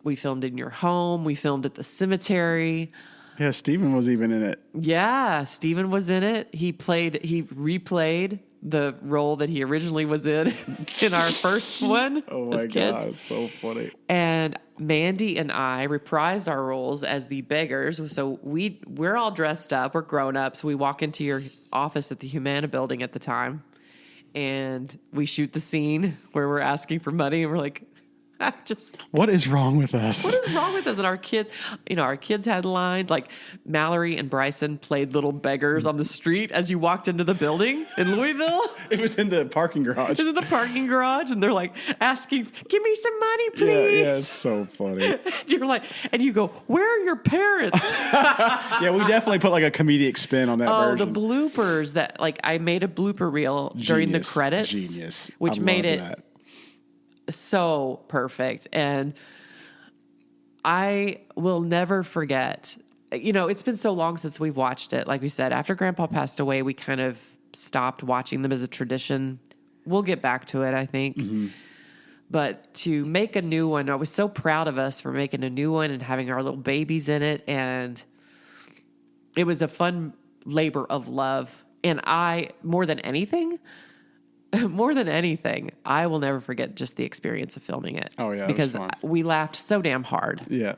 we filmed in your home. We filmed at the cemetery. Yeah, Steven was even in it. Yeah, Steven was in it. He replayed the role that he originally was in our first one Oh my as kids. God, it's so funny. And Mandy and I reprised our roles as the beggars. So we're all dressed up. We're grown ups. We walk into your office at the Humana building at the time, and we shoot the scene where we're asking for money, and we're like, What is wrong with us? what is wrong with us? And our kids had lines like Mallory and Bryson played little beggars on the street as you walked into the building in Louisville. It was in the parking garage. This is the parking garage, and they're like asking, "Give me some money, please." Yeah, it's so funny. You're like, and you go, "Where are your parents?" Yeah, we definitely put like a comedic spin on that version. The bloopers that I made a blooper reel during the Genius. credits, Genius. which I made love it that. so perfect. And I will never forget. It's been so long since we've watched it. Like we said, after Grandpa passed away, we kind of stopped watching them as a tradition. We'll get back to it, I think. Mm-hmm. But to make a new one, I was so proud of us for making a new one and having our little babies in it. And it was a fun labor of love. And more than anything, I will never forget just the experience of filming it. Oh, yeah, it was because fun. we laughed so damn hard. Yeah.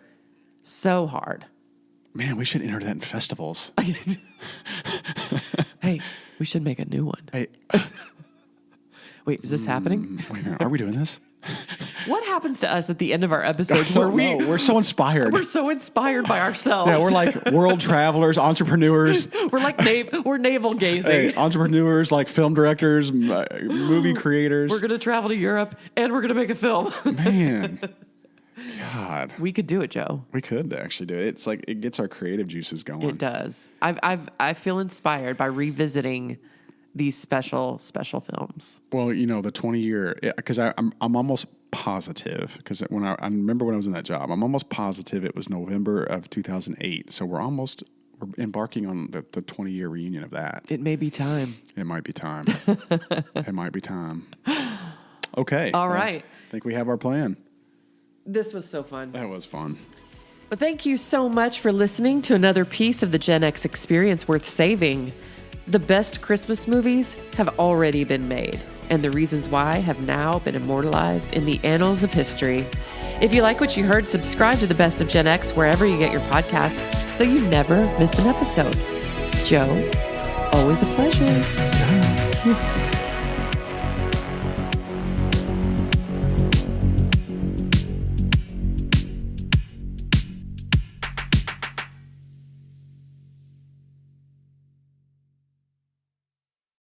So hard. Man, we should enter that in festivals. Hey, we should make a new one. Hey, Wait, is this happening? wait a minute, are we doing this? What happens to us at the end of our episodes I where don't know. We're so inspired. we're so inspired by ourselves? Yeah, we're like world travelers, entrepreneurs. we're like we're navel gazing. Hey, entrepreneurs, like film directors, movie creators. We're gonna travel to Europe and we're gonna make a film. Man, God, We could do it, Joe. we could actually do it. It's like it gets our creative juices going. It does. I feel inspired by revisiting these special films. Well, the 20-year, because I'm almost positive, because when I remember when I was in that job, I'm almost positive it was November of 2008. So we're embarking on the 20-year reunion of that. It may be time. It might be time. It might be time. Okay. All right. I think we have our plan. This was so fun. That was fun. Well, thank you so much for listening to another piece of the Gen X experience worth saving. The best Christmas movies have already been made, and the reasons why have now been immortalized in the annals of history. If you like what you heard, subscribe to the Best of Gen X wherever you get your podcast so you never miss an episode. Joe, always a pleasure.